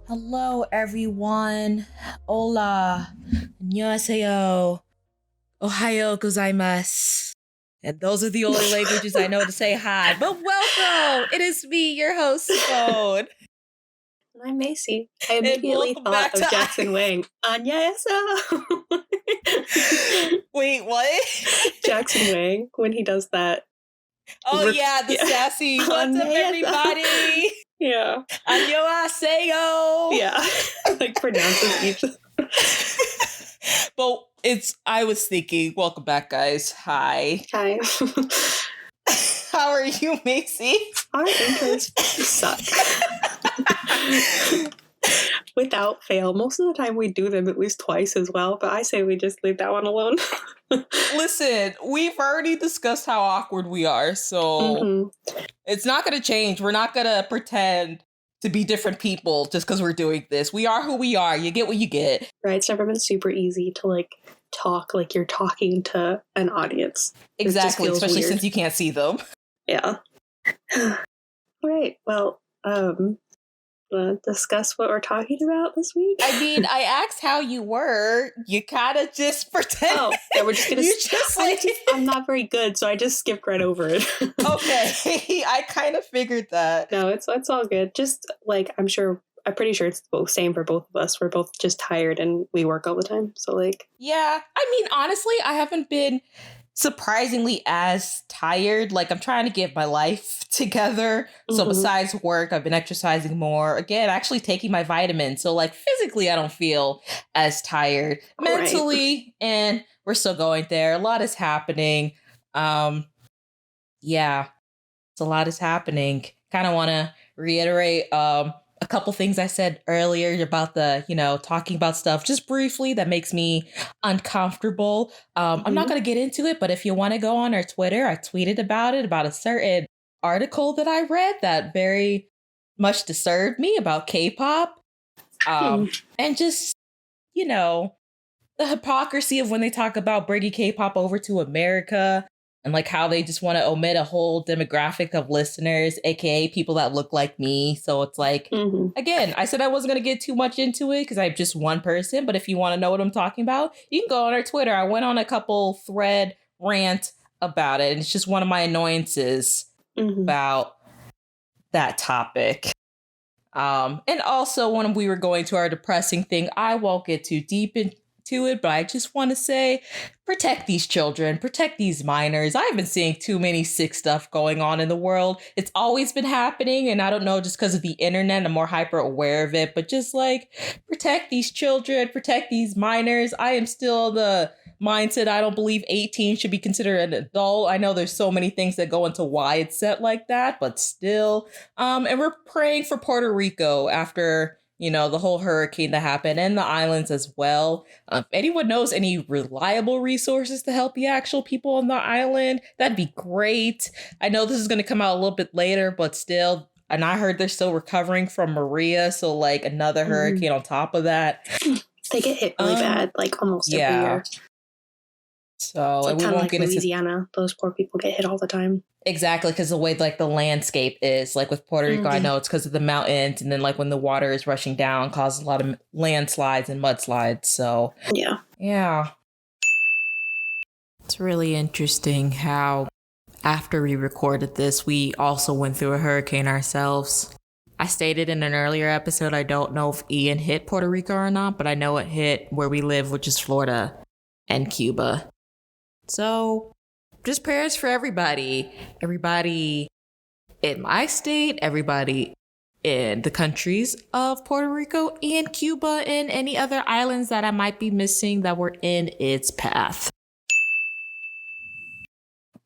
Hello, everyone. Hola. 안녕하세요. Ohayo gozaimasu. And those are the only languages I know to say hi. But welcome. It is me, your host, Simone. I'm Macy. I immediately thought of Jackson Wang. Annyeonghaseyo. Wait, what? Jackson Wang, when he does that. Oh, the sassy. What's up, everybody? Yeah. Annyeonghaseyo. Yeah. Like pronounces each. But I was thinking, welcome back, guys. Hi. Hi. How are you, Macy? Our intros suck. Without fail. Most of the time we do them at least twice as well, but I say we just leave that one alone. Listen, we've already discussed how awkward we are, so It's not going to change. We're not going to pretend to be different people just because we're doing this. We are who we are. You get what you get. Right. It's never been super easy to talk like you're talking to an audience. Exactly, especially weird since you can't see them. Yeah. All right. Well, discuss what we're talking about this week? I mean, I asked how you were. You kind of just pretend. Oh, yeah, we're just gonna. I'm not very good, so I just skipped right over it. Okay, I kind of figured that. No, it's all good. Just I'm pretty sure it's both same for both of us. We're both just tired and we work all the time. So yeah, I mean, honestly, I haven't been surprisingly as tired. I'm trying to get my life together. So besides work, I've been exercising more. Again, actually taking my vitamins. So physically, I don't feel as tired. Mentally, and we're still going there. A lot is happening. Yeah, it's a lot is happening. Kind of want to reiterate a couple things I said earlier about the, talking about stuff just briefly that makes me uncomfortable. I'm not going to get into it, but if you want to go on our Twitter, I tweeted about it, about a certain article that I read that very much disturbed me about K-pop. And just, the hypocrisy of when they talk about bringing K-pop over to America. And how they just want to omit a whole demographic of listeners, aka people that look like me. So it's again, I said I wasn't going to get too much into it because I'm just one person. But if you want to know what I'm talking about, you can go on our Twitter. I went on a couple thread rant about it. And it's just one of my annoyances about that topic. And also when we were going to our depressing thing, I won't get too deep into it, but I just want to say, protect these children, protect these minors. I've been seeing too many sick stuff going on in the world. It's always been happening, and I don't know, just because of the internet, I'm more hyper aware of it, but just protect these children, protect these minors. I am still the mindset I don't believe 18 should be considered an adult. I know there's so many things that go into why it's set like that, but still. And we're praying for Puerto Rico after the whole hurricane that happened, and the islands as well. If anyone knows any reliable resources to help the actual people on the island, that'd be great. I know this is going to come out a little bit later, but still. And I heard they're still recovering from Maria, so another hurricane on top of that. They get hit really bad, almost every year. So it's we won't get Louisiana. Those poor people get hit all the time. Exactly, because the way the landscape is, with Puerto Rico, I know it's because of the mountains, and then when the water is rushing down, causes a lot of landslides and mudslides. So yeah, it's really interesting how after we recorded this, we also went through a hurricane ourselves. I stated in an earlier episode, I don't know if Ian hit Puerto Rico or not, but I know it hit where we live, which is Florida and Cuba. So just prayers for everybody in my state, everybody in the countries of Puerto Rico and Cuba, and any other islands that I might be missing that were in its path.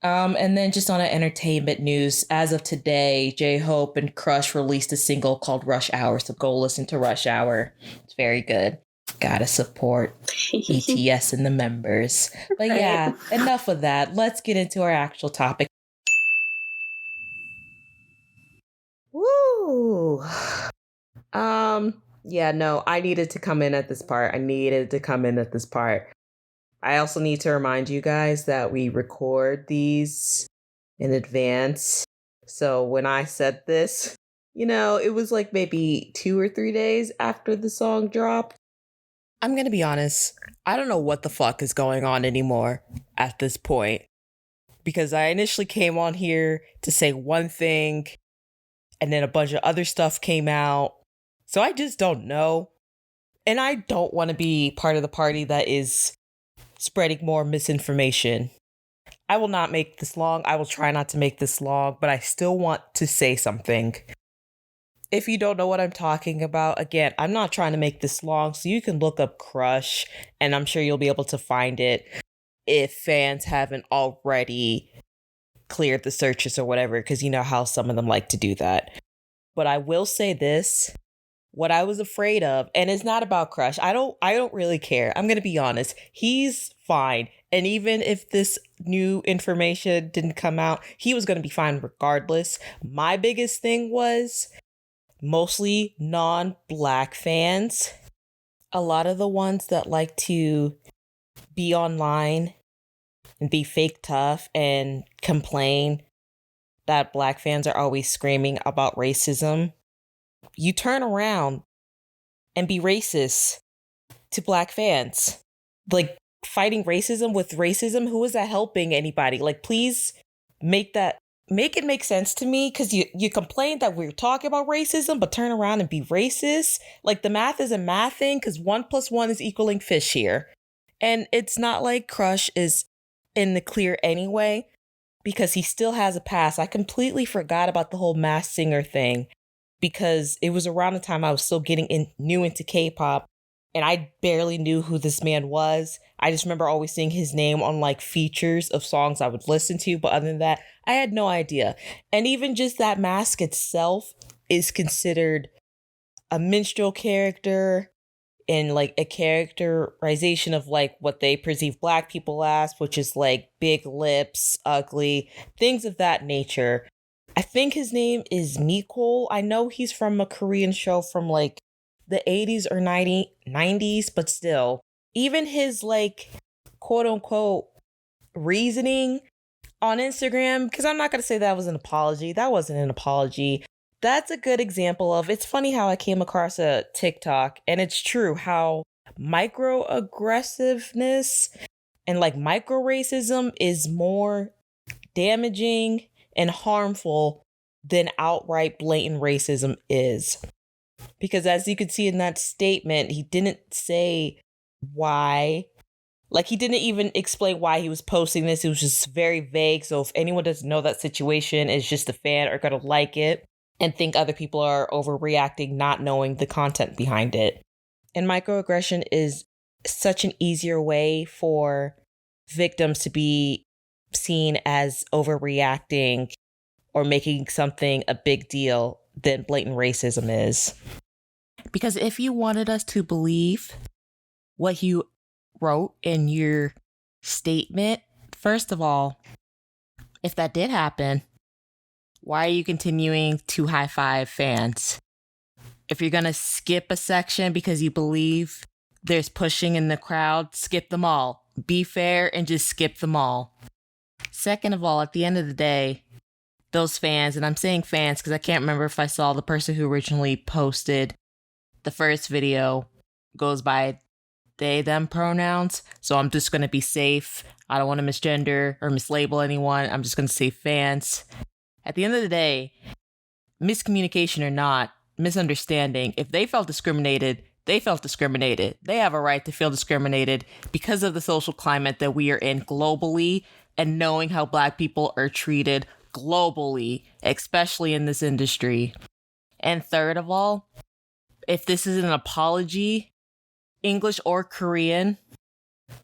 And then just on entertainment news, as of today, J-Hope and Crush released a single called Rush Hour. So go listen to Rush Hour. It's very good. Gotta support BTS and the members. But yeah, enough of that. Let's get into our actual topic. Woo! Yeah, no, I needed to come in at this part. I also need to remind you guys that we record these in advance. So when I said this, It was like maybe 2 or 3 days after the song dropped. I'm gonna be honest, I don't know what the fuck is going on anymore at this point. Because I initially came on here to say one thing, and then a bunch of other stuff came out. So I just don't know. And I don't want to be part of the party that is spreading more misinformation. I will not make this long. I will try not to make this long, but I still want to say something. If you don't know what I'm talking about, again, I'm not trying to make this long, so you can look up Crush, and I'm sure you'll be able to find it if fans haven't already cleared the searches or whatever, because you know how some of them like to do that. But I will say this, what I was afraid of, and it's not about Crush. I don't really care. I'm gonna be honest. He's fine. And even if this new information didn't come out, he was gonna be fine regardless. My biggest thing was mostly non-black fans. A lot of the ones that like to be online and be fake tough and complain that black fans are always screaming about racism. You turn around and be racist to black fans. Like, fighting racism with racism, who is that helping anybody? Like, please make it make sense to me, because you complain that we're talking about racism, but turn around and be racist. Like, the math isn't mathing, because 1 + 1 is equaling fish here. And it's not like Crush is in the clear anyway, because he still has a past. I completely forgot about the whole Masked Singer thing, because it was around the time I was still getting new into K-pop, and I barely knew who this man was. I just remember always seeing his name on like features of songs I would listen to, but other than that, I had no idea. And even just that mask itself is considered a minstrel character and like a characterization of like what they perceive black people as, which is like big lips, ugly, things of that nature. I think his name is Nicole. I know he's from a Korean show from like the 80s or 90s, but still, even his like quote unquote reasoning on Instagram, because I'm not going to say that was an apology. That wasn't an apology. That's a good example of, it's funny how I came across a TikTok, and it's true how microaggressiveness and like micro racism is more damaging and harmful than outright blatant racism is. Because as you could see in that statement, he didn't say why. Like, he didn't even explain why he was posting this. It was just very vague. So if anyone doesn't know that situation, is just a fan, are going to like it and think other people are overreacting, not knowing the content behind it. And microaggression is such an easier way for victims to be seen as overreacting or making something a big deal than blatant racism is. Because if you wanted us to believe what you wrote in your statement, first of all, if that did happen, why are you continuing to high five fans? If you're going to skip a section because you believe there's pushing in the crowd, skip them all. Be fair and just skip them all. Second of all, at the end of the day, those fans, and I'm saying fans because I can't remember if I saw the person who originally posted the first video goes by they, them pronouns. So I'm just going to be safe. I don't want to misgender or mislabel anyone. I'm just going to say fans. At the end of the day, miscommunication or not, misunderstanding, if they felt discriminated, they felt discriminated. They have a right to feel discriminated because of the social climate that we are in globally and knowing how Black people are treated globally, especially in this industry. And third of all, if this is an apology, English or Korean,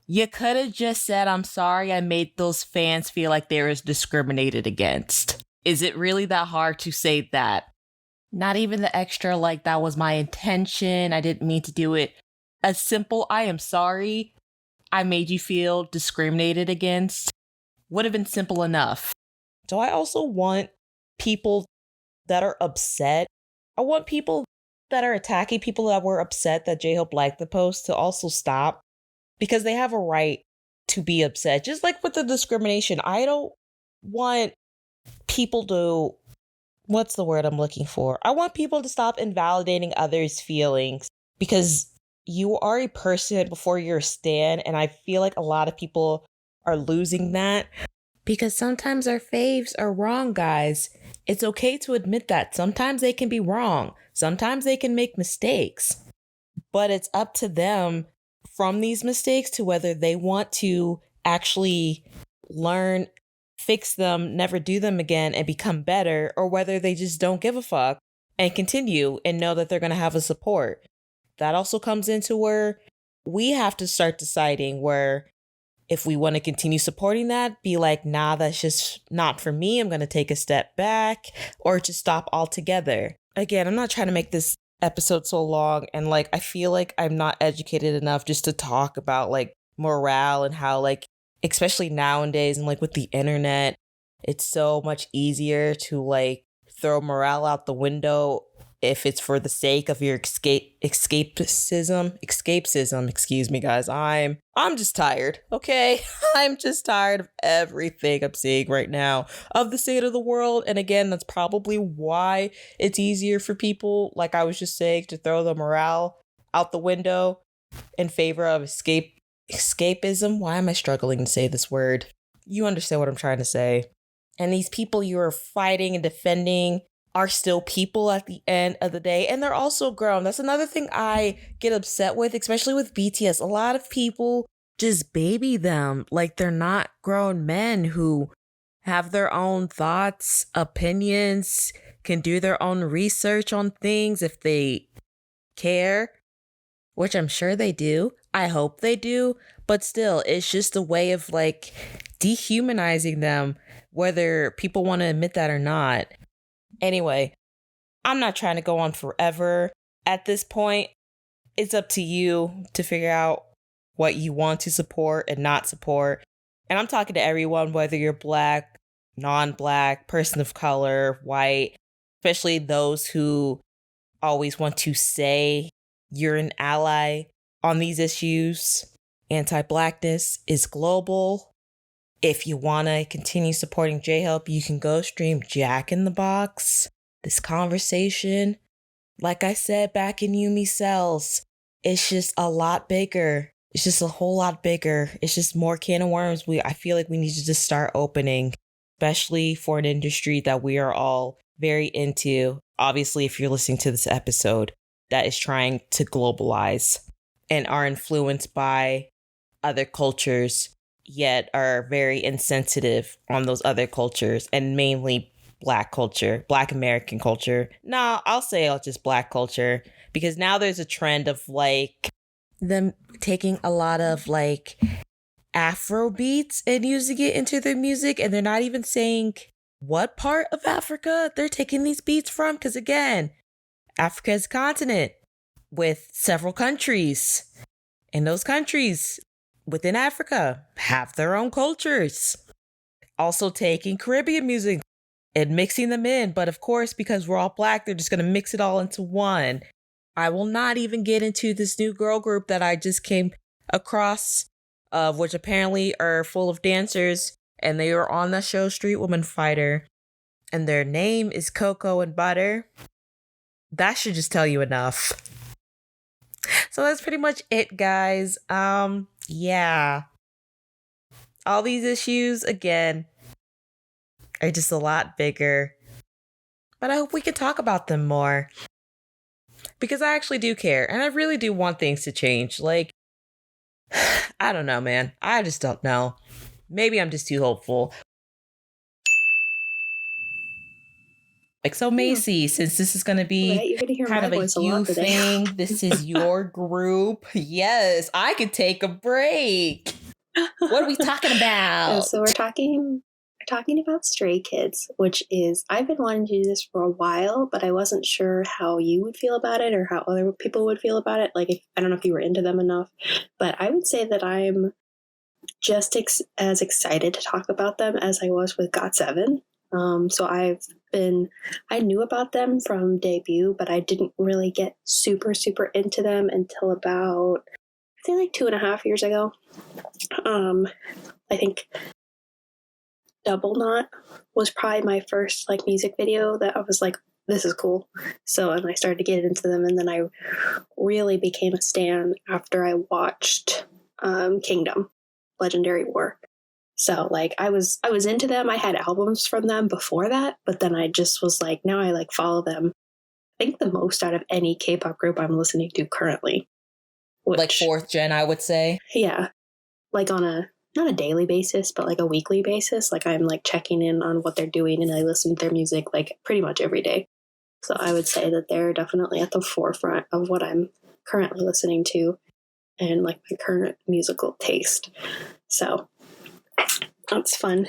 you could have just said, I'm sorry I made those fans feel like they were discriminated against. Is it really that hard to say that? Not even the extra, like, that was my intention, I didn't mean to do it. A simple, I am sorry I made you feel discriminated against would have been simple enough. So I also want people that are upset, I want people that are attacking people that were upset that J-Hope liked the post to also stop, because they have a right to be upset. Just like with the discrimination, I don't want people to what's the word I'm looking for? I want people to stop invalidating others' feelings because you are a person before you're a stan. And I feel like a lot of people are losing that because sometimes our faves are wrong, guys. It's okay to admit that. Sometimes they can be wrong. Sometimes they can make mistakes. But it's up to them from these mistakes to whether they want to actually learn, fix them, never do them again, and become better, or whether they just don't give a fuck and continue and know that they're going to have a support. That also comes into where we have to start deciding where if we want to continue supporting that, be like, nah, that's just not for me. I'm going to take a step back or just stop altogether. Again, I'm not trying to make this episode so long. And like, I feel like I'm not educated enough just to talk about like morale and how, like, especially nowadays and like with the internet, it's so much easier to like throw morale out the window if it's for the sake of your escapism, excuse me, guys. I'm just tired, okay? I'm just tired of everything I'm seeing right now of the state of the world. And again, that's probably why it's easier for people, like I was just saying, to throw the morale out the window in favor of escapism. Why am I struggling to say this word? You understand what I'm trying to say. And these people you are fighting and defending are still people at the end of the day. And they're also grown. That's another thing I get upset with, especially with BTS. A lot of people just baby them like they're not grown men who have their own thoughts, opinions, can do their own research on things if they care, which I'm sure they do. I hope they do. But still, it's just a way of like dehumanizing them, whether people want to admit that or not. Anyway, I'm not trying to go on forever. At this point, it's up to you to figure out what you want to support and not support. And I'm talking to everyone, whether you're black, non-black, person of color, white, especially those who always want to say you're an ally on these issues. Anti-blackness is global. If you want to continue supporting J-Hope, you can go stream Jack in the Box. This conversation, like I said back in Yumi Cells, it's just a lot bigger. It's just a whole lot bigger. It's just more can of worms. I feel like we need to just start opening, especially for an industry that we are all very into. Obviously, if you're listening to this episode, that is trying to globalize and are influenced by other cultures, yet are very insensitive on those other cultures, and mainly Black culture, Black American culture. No, I'll say just Black culture, because now there's a trend of like them taking a lot of like Afro beats and using it into their music, and they're not even saying what part of Africa they're taking these beats from, because again, Africa is a continent with several countries, and those countries within Africa have their own cultures. Also taking Caribbean music and mixing them in. But of course, because we're all Black, they're just going to mix it all into one. I will not even get into this new girl group that I just came across, of which apparently are full of dancers, and they are on the show Street Woman Fighter, and their name is Cocoa and Butter. That should just tell you enough. So that's pretty much it, guys. Yeah. All these issues, again, are just a lot bigger. But I hope we can talk about them more. Because I actually do care. And I really do want things to change. Like, I don't know, man. I just don't know. Maybe I'm just too hopeful. Like, so Macy, since this is going to be Right, you're gonna hear kind my of a voice a you lot today. thing, this is your group. Yes, I could take a break. What are we talking about? So we're talking about Stray Kids, which is, I've been wanting to do this for a while, but I wasn't sure how you would feel about it or how other people would feel about it. Like, I don't know if you were into them enough, but I would say that I'm just as excited to talk about them as I was with GOT7. So I knew about them from debut, but I didn't really get super, super into them until about, I think like 2.5 years ago. I think Double Knot was probably my first like music video that I was like, this is cool. So, and I started to get into them, and then I really became a stan after I watched Kingdom, Legendary War. So like I was into them. I had albums from them before that, but then I just was like, now I like follow them. I think the most out of any K-pop group I'm listening to currently. Which, like fourth gen, I would say. Yeah, like on a not a daily basis, but like a weekly basis. Like I'm like checking in on what they're doing, and I listen to their music like pretty much every day. So I would say that they're definitely at the forefront of what I'm currently listening to and like my current musical taste. So that's fun.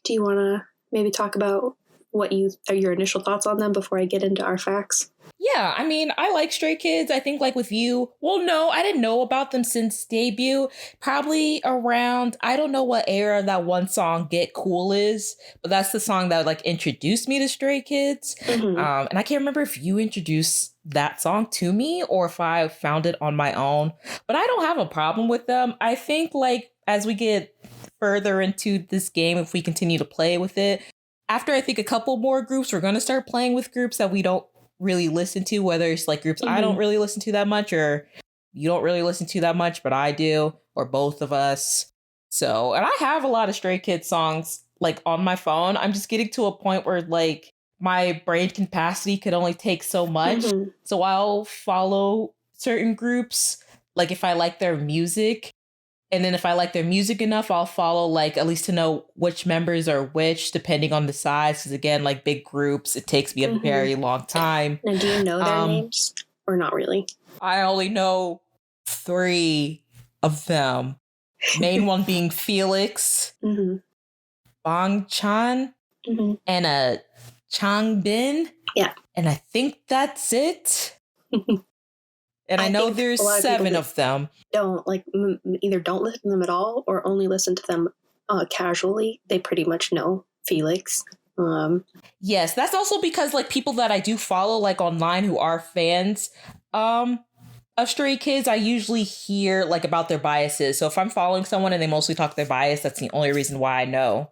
Do you want to maybe talk about what your initial thoughts on them before I get into our facts? Yeah, I mean, I like Stray Kids. I think like with you, well, no, I didn't know about them since debut. Probably around, I don't know what era that one song Get Cool is, but that's the song that like introduced me to Stray Kids. Mm-hmm. And I can't remember if you introduced that song to me or if I found it on my own, but I don't have a problem with them. I think like as we get further into this game, if we continue to play with it, after I think a couple more groups, we're going to start playing with groups that we don't really listen to, whether it's like groups I don't really listen to that much or you don't really listen to that much, but I do, or both of us. So, and I have a lot of Stray Kids songs like on my phone. I'm just getting to a point where like my brain capacity could only take so much. So I'll follow certain groups, like if I like their music. And then if I like their music enough, I'll follow like at least to know which members are which, depending on the size. Because again, like big groups, it takes me a very long time. Now, do you know their names or not really? I only know 3 of them. Main one being Felix, Bang Chan, and a Changbin. Yeah. And I think that's it. And I know there's 7 of them. Don't like either don't listen to them at all or only listen to them casually. They pretty much know Felix. Yes, that's also because like people that I do follow like online who are fans of Stray Kids, I usually hear like about their biases. So if I'm following someone and they mostly talk their bias, that's the only reason why I know.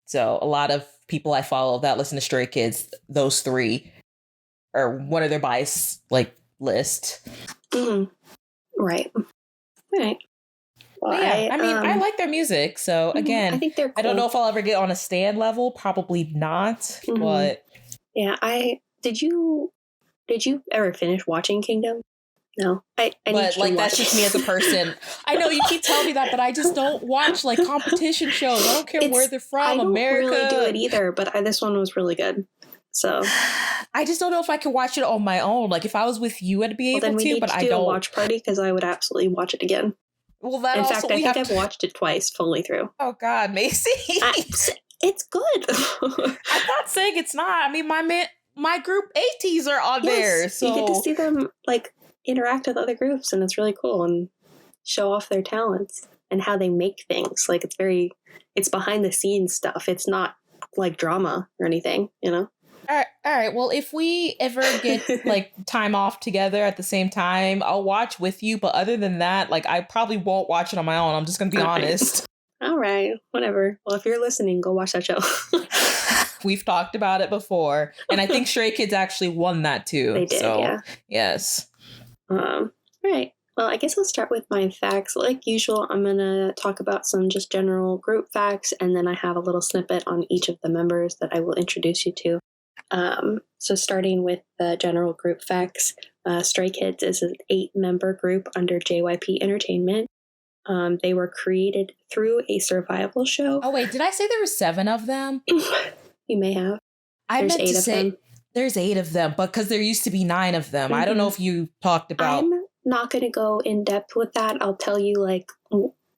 So a lot of people I follow that listen to Stray Kids, those 3 are one of their bias like list. Right. Right. Well, yeah, I mean, I like their music. So again, I think they're cool. I don't know if I'll ever get on a stan level. Probably not. But yeah, did you ever finish watching Kingdom? No, I but like that's just me as a person. I know you keep telling me that, but I just don't watch like competition shows. I don't care where they're from. I don't America. really do it either, but this one was really good. So I just don't know if I could watch it on my own. Like if I was with you, I'd be able then we to. Need but to I do don't. A watch party because I would absolutely watch it again. Well, that in also, fact, I think I've watched it twice fully through. Oh God, Macy! It's good. I'm not saying it's not. I mean, my group ATs are on there, so you get to see them like interact with other groups, and it's really cool and show off their talents and how they make things. Like it's behind the scenes stuff. It's not like drama or anything, you know. All right. Well, if we ever get like time off together at the same time, I'll watch with you. But other than that, like I probably won't watch it on my own. I'm just gonna be honest. All right, whatever. Well, if you're listening, go watch that show. We've talked about it before, and I think Stray Kids actually won that too. They did, so, yeah. Yes. All right. Well, I guess I'll start with my facts. Like usual, I'm going to talk about some just general group facts, and then I have a little snippet on each of the members that I will introduce you to. So starting with the general group facts, Stray Kids is an 8-member group under JYP Entertainment. They were created through a survival show. Oh, wait, did I say there were 7 of them? You may have. I meant to say there's 8 of them, but because there used to be 9 of them. I don't know if you talked about... I'm not going to go in depth with that. I'll tell you like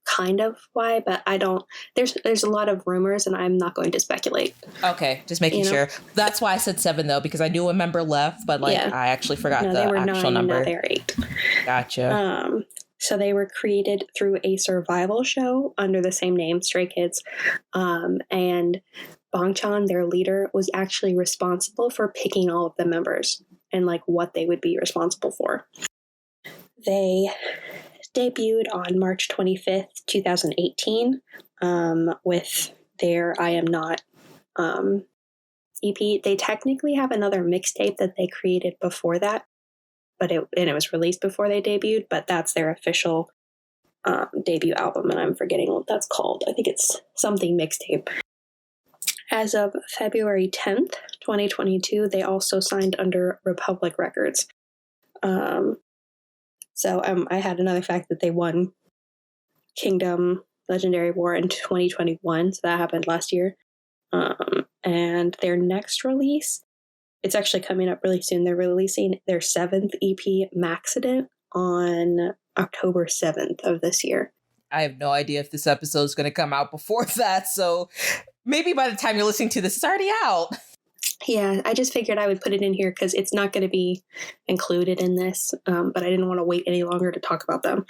kind of why, but I don't... There's a lot of rumors, and I'm not going to speculate. Okay, just making sure. That's why I said 7, though, because I knew a member left, but like I actually forgot the actual 9, number. Now they're 8. Gotcha. So they were created through a survival show under the same name, Stray Kids. And Bangchan, their leader, was actually responsible for picking all of the members and like what they would be responsible for. They debuted on March 25th, 2018, with their I Am Not EP. They technically have another mixtape that they created before that, but it was released before they debuted, but that's their official debut album, and I'm forgetting what that's called. I think it's something mixtape. As of February 10th, 2022, they also signed under Republic Records. I had another fact that they won Kingdom Legendary War in 2021, so that happened last year. And their next release, it's actually coming up really soon. They're releasing their 7th EP, Maxident, on October 7th of this year. I have no idea if this episode is going to come out before that, so maybe by the time you're listening to this, it's already out. Yeah, I just figured I would put it in here because it's not going to be included in this, but I didn't want to wait any longer to talk about them.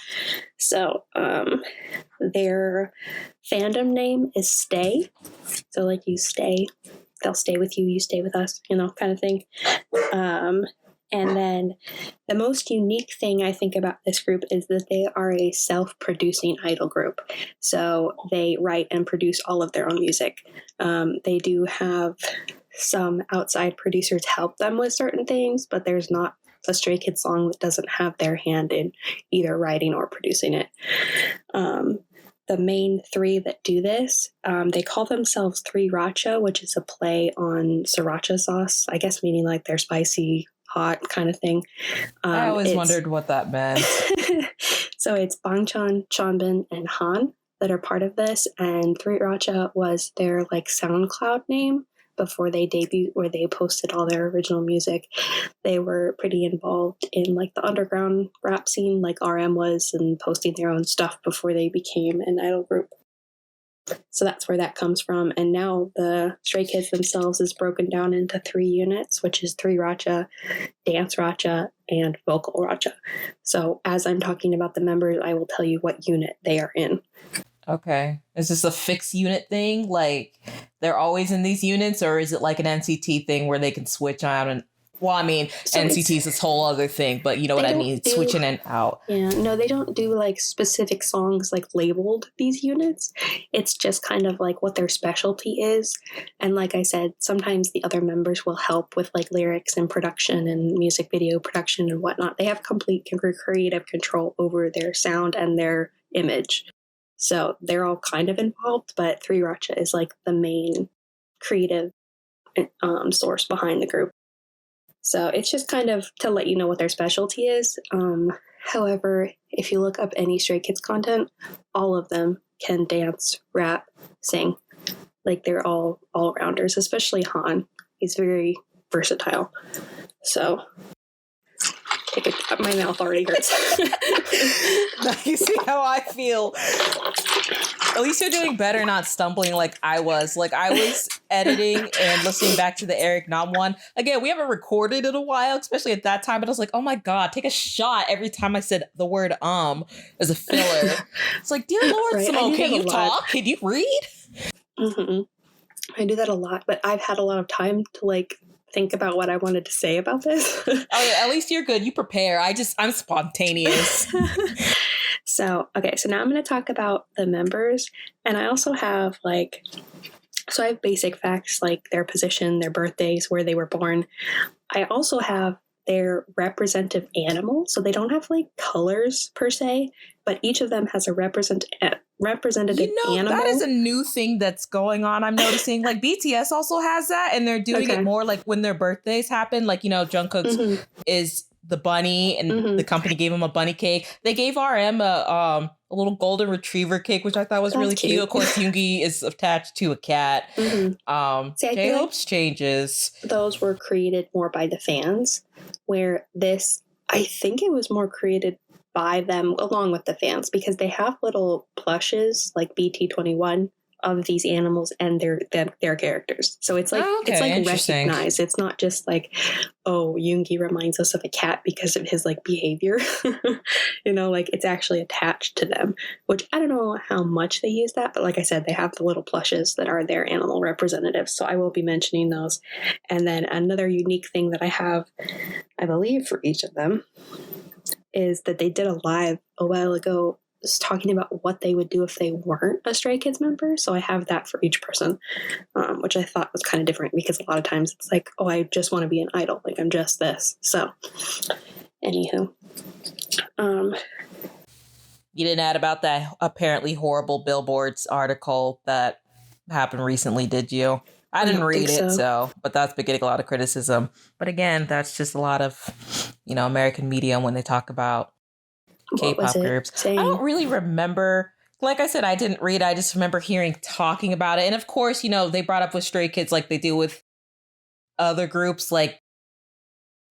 So their fandom name is Stay. So like you stay, they'll stay with you, you stay with us, kind of thing. And then the most unique thing I think about this group is that they are a self-producing idol group. So they write and produce all of their own music. They do have some outside producers help them with certain things, but there's not a Stray Kids song that doesn't have their hand in either writing or producing it. The main three that do this, they call themselves Three Racha, which is a play on sriracha sauce, I guess meaning like they're spicy, hot kind of thing. I always wondered what that meant. So it's Bangchan, Chanbin, and Han that are part of this, and Three Racha was their like SoundCloud name before they debuted, where they posted all their original music. They were pretty involved in like the underground rap scene, like RM was, and posting their own stuff before they became an idol group. So that's where that comes from. And now the Stray Kids themselves is broken down into 3 units, which is Three Racha, Dance Racha, and Vocal Racha. So as I'm talking about the members, I will tell you what unit they are in. Okay. Is this a fixed unit thing? Like they're always in these units, or is it like an NCT thing where they can switch out and so NCT is this whole other thing, but you know what I mean? Switching in and out. Yeah, no, they don't do like specific songs like labeled these units. It's just kind of like what their specialty is. And like I said, sometimes the other members will help with like lyrics and production and music video production and whatnot. They have complete creative control over their sound and their image. So they're all kind of involved, but Three Racha is like the main creative source behind the group. So it's just kind of to let you know what their specialty is. However, if you look up any Stray Kids content, all of them can dance, rap, sing. Like they're all rounders, especially Han. He's very versatile. So my mouth already hurts. You see how I feel? At least you're doing better, not stumbling like I was. Like I was editing and listening back to the Eric Nam one. Again, we haven't recorded in a while, especially at that time. But I was like, oh my God, take a shot every time I said the word as a filler. It's like, dear Lord, right? Simone, can you talk? Can you read? Mm-hmm. I do that a lot, but I've had a lot of time to like think about what I wanted to say about this. Oh, at least you're good. You prepare. I'm spontaneous. So now I'm going to talk about the members. And I also have I have basic facts like their position, their birthdays, where they were born. I also have their representative animal. So they don't have like colors per se, but each of them has a representative animal. That is a new thing that's going on. I'm noticing like BTS also has that, and they're doing it more like when their birthdays happen. Like, Jungkook's is the bunny, and the company gave him a bunny cake. They gave RM a little golden retriever cake, which I thought was really cute. Of course, Yoongi is attached to a cat. J-Hope's changes. Those were created more by the fans, where this, I think it was more created by them along with the fans, because they have little plushes like BT21 of these animals and their characters. So it's like it's like recognized. It's not just like, oh, Yoongi reminds us of a cat because of his like behavior. Like it's actually attached to them, which I don't know how much they use that, but like I said, they have the little plushes that are their animal representatives. So I will be mentioning those. And then another unique thing that I have, I believe, for each of them is that they did a live a while ago was talking about what they would do if they weren't a Stray Kids member. So I have that for each person, which I thought was kind of different because a lot of times it's like, oh, I just want to be an idol. Like, I'm just this. So, anywho. You didn't add about that apparently horrible Billboards article that happened recently, did you? I didn't read it, so, but that's been getting a lot of criticism. But again, that's just a lot of, American media when they talk about K-pop groups. Saying? I don't really remember. Like I said, I didn't read. I just remember talking about it. And of course, they brought up with Stray Kids like they do with other groups, like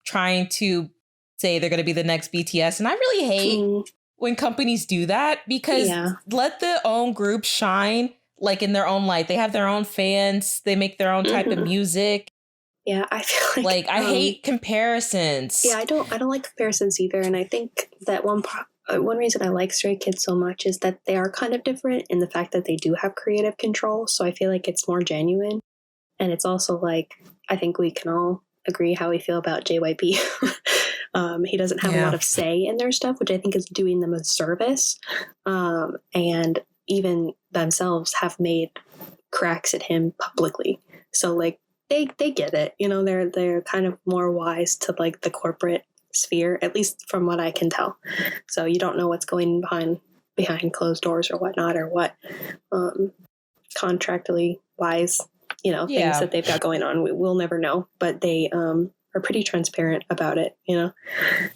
trying to say they're going to be the next BTS. And I really hate when companies do that because let the own group shine like in their own light. They have their own fans. They make their own type of music. Yeah, I feel like I hate comparisons. Yeah, I don't like comparisons either. And I think that one reason I like Stray Kids so much is that they are kind of different in the fact that they do have creative control. So I feel like it's more genuine. And it's also like, I think we can all agree how we feel about JYP. He doesn't have a lot of say in their stuff, which I think is doing them a service. And even themselves have made cracks at him publicly. So like they get it, they're kind of more wise to like the corporate sphere, at least from what I can tell. So you don't know what's going behind closed doors or whatnot, or what contractually wise, things that they've got going on. We'll never know, but they are pretty transparent about it,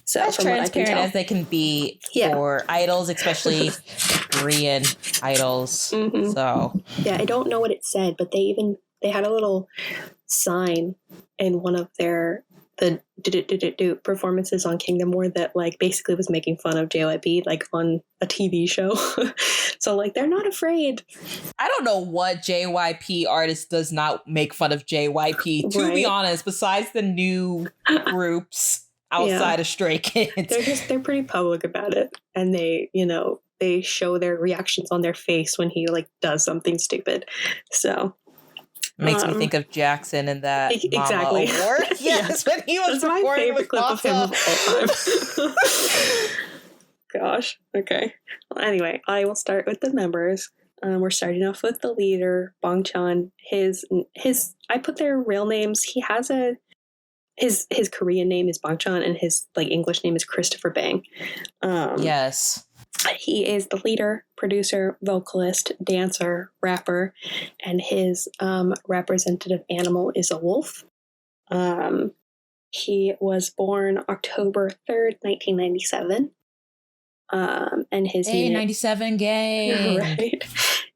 So as transparent as they can be for idols, especially Korean idols. So I don't know what it said, but they had a little sign in one of the performances on Kingdom War that like basically was making fun of JYP like on a TV show. So like they're not afraid. I don't know what JYP artist does not make fun of JYP, to be honest, besides the new groups outside of Stray Kids. They're pretty public about it, and they show their reactions on their face when he like does something stupid. So makes me think of Jackson and that exactly. Mama award. Yes, when he was my favorite clip Mama. of him of all time. Gosh. Okay. Well, anyway, I will start with the members. We're starting off with the leader, Bongchan. His I put their real names. He has his Korean name is Bongchan, and his like English name is Christopher Bang. Yes. He is the leader, producer, vocalist, dancer, rapper, and his representative animal is a wolf. He was born October 3rd, 1997. And his 97 gang. Right.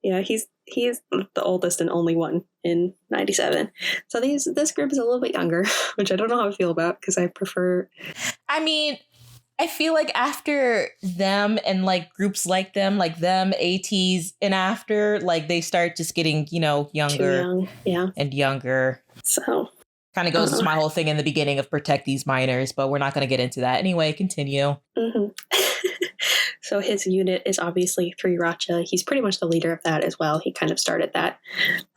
Yeah, he's the oldest and only one in 97. So this group is a little bit younger, which I don't know how I feel about because I prefer. I mean, I feel like after them and like groups like them, ATs and after, like they start just getting, younger and younger. So kind of goes to my whole thing in the beginning of protect these minors, but we're not going to get into that. Anyway, continue. Mm-hmm. So his unit is obviously Three Racha. He's pretty much the leader of that as well. He kind of started that.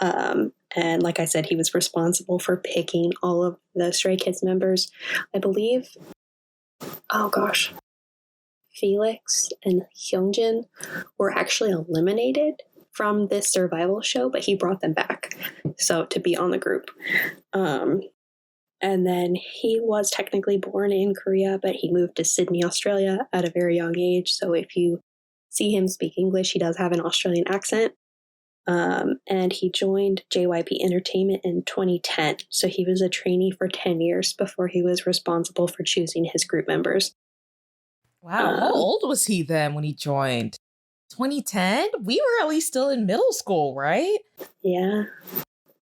And like I said, he was responsible for picking all of the Stray Kids members. I believe, Felix and Hyunjin were actually eliminated from this survival show, but he brought them back to be on the group. And then he was technically born in Korea, but he moved to Sydney, Australia at a very young age. So if you see him speak English, he does have an Australian accent. And he joined JYP Entertainment in 2010. So he was a trainee for 10 years before he was responsible for choosing his group members. Wow. How old was he then when he joined? 2010? We were at least still in middle school, right? Yeah.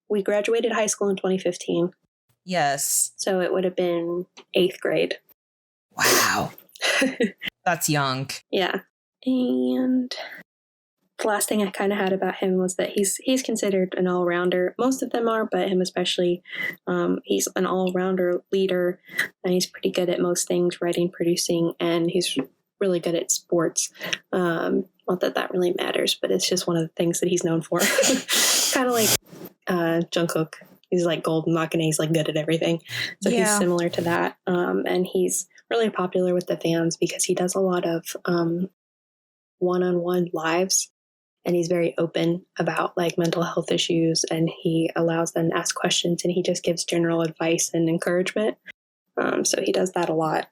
We graduated high school in 2015. Yes. So it would have been 8th grade. Wow. That's young. Yeah. And the last thing I kind of had about him was that he's considered an all-rounder. Most of them are, but him especially. He's an all-rounder leader, and he's pretty good at most things, writing, producing, and he's really good at sports. Not that really matters, but it's just one of the things that he's known for. Kind of like Jungkook. He's like gold and and he's like good at everything. So he's similar to that. And he's really popular with the fans because he does a lot of one-on-one lives, and he's very open about like mental health issues, and he allows them to ask questions, and he just gives general advice and encouragement. So he does that a lot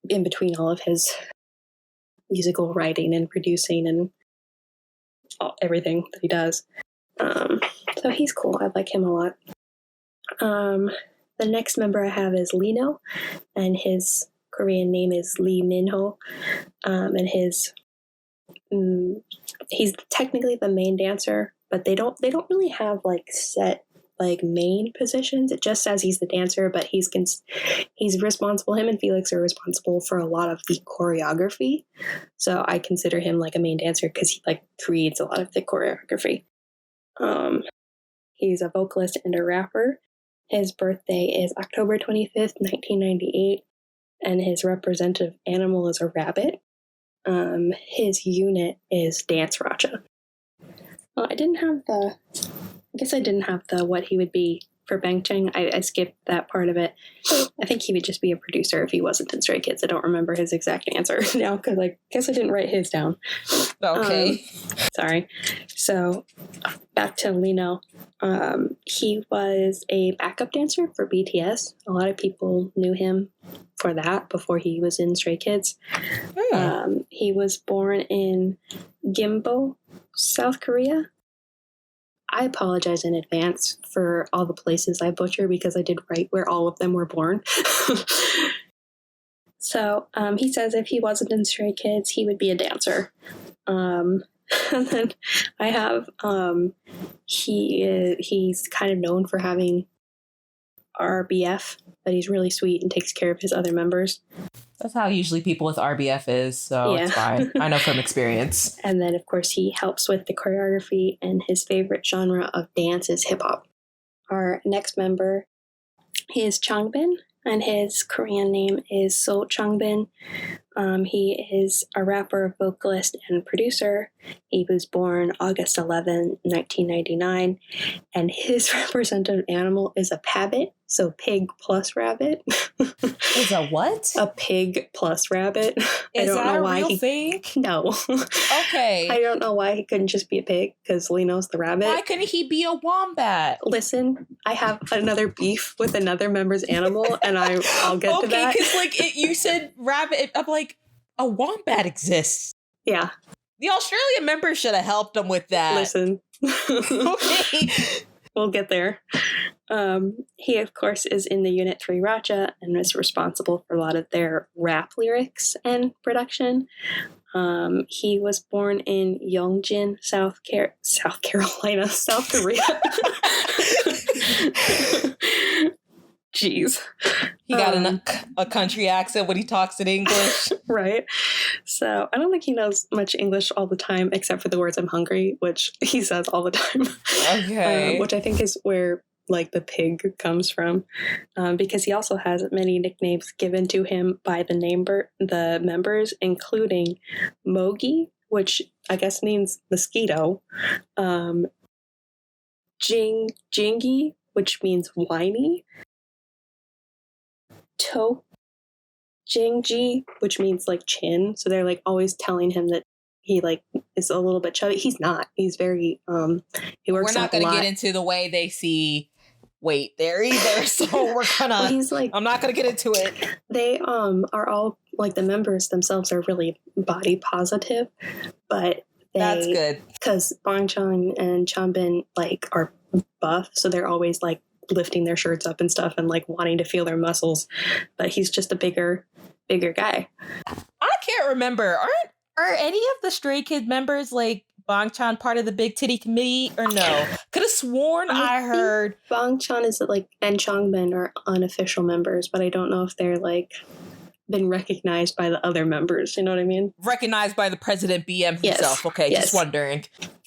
in between all of his musical writing and producing and everything that he does. So he's cool. I like him a lot. The next member I have is Lino, and his Korean name is Lee Minho. And he's technically the main dancer, but they don't really have like set like main positions. It just says he's the dancer, but he's responsible. Him and Felix are responsible for a lot of the choreography. So I consider him like a main dancer because he like creates a lot of the choreography. He's a vocalist and a rapper. His birthday is October 25th, 1998, and his representative animal is a rabbit. His unit is Dance Racha. Well, I guess I didn't have the what he would be for Bangchang. I skipped that part of it. I think he would just be a producer if he wasn't in Stray Kids. I don't remember his exact answer now because I guess I didn't write his down. Okay. Sorry. So back to Lino. He was a backup dancer for BTS. A lot of people knew him for that before he was in Stray Kids. He was born in Gimpo, South Korea. I apologize in advance for all the places I butcher because I did write where all of them were born. So he says if he wasn't in Stray Kids, he would be a dancer. And then I have he's kind of known for having RBF, but he's really sweet and takes care of his other members. That's how usually people with RBF is, so It's fine. I know from experience. And then, of course, he helps with the choreography, and his favorite genre of dance is hip-hop. Our next member is Changbin, and his Korean name is So Changbin. He is a rapper, vocalist, and producer. He was born August 11, 1999, and his representative animal is a pabbit, so pig plus rabbit. Is a what? A pig plus rabbit. Is that a real thing? No. Okay. I don't know why he couldn't just be a pig, because Lino's the rabbit. Why couldn't he be a wombat? Listen, I have another beef with another member's animal, and I'll get to that. Okay, because like you said rabbit, I'm like, a wombat exists. Yeah. The Australian member should have helped him with that. Listen. Okay. We'll get there. He, of course, is in the Unit 3 Racha and is responsible for a lot of their rap lyrics and production. He was born in Yongjin, South Korea. Jeez. He got a country accent when he talks in English. Right. So I don't think he knows much English all the time, except for the words "I'm hungry," which he says all the time. Okay. Which I think is where like the pig comes from, because he also has many nicknames given to him by the members, including Mogi, which I guess means mosquito, Jingy, which means whiny, To Jingji, which means like chin. So they're like always telling him that he like is a little bit chubby. He's not. He's very he works. We're not going to get into the way they see weight there either. So we're gonna. Well, he's like, I'm not going to get into it. They are all like the members themselves are really body positive, but that's good because Bangchang and Changbin like are buff, so they're always like lifting their shirts up and stuff and like wanting to feel their muscles, but he's just a bigger guy. I can't remember. Are any of the Stray Kid members like Bangchan part of the Big Titty Committee or no? Could have sworn I heard Bangchan is like and Changbin are unofficial members, but I don't know if they're like been recognized by the other members. You know what I mean? Recognized by the president BM himself. Yes. Okay, yes. Just wondering.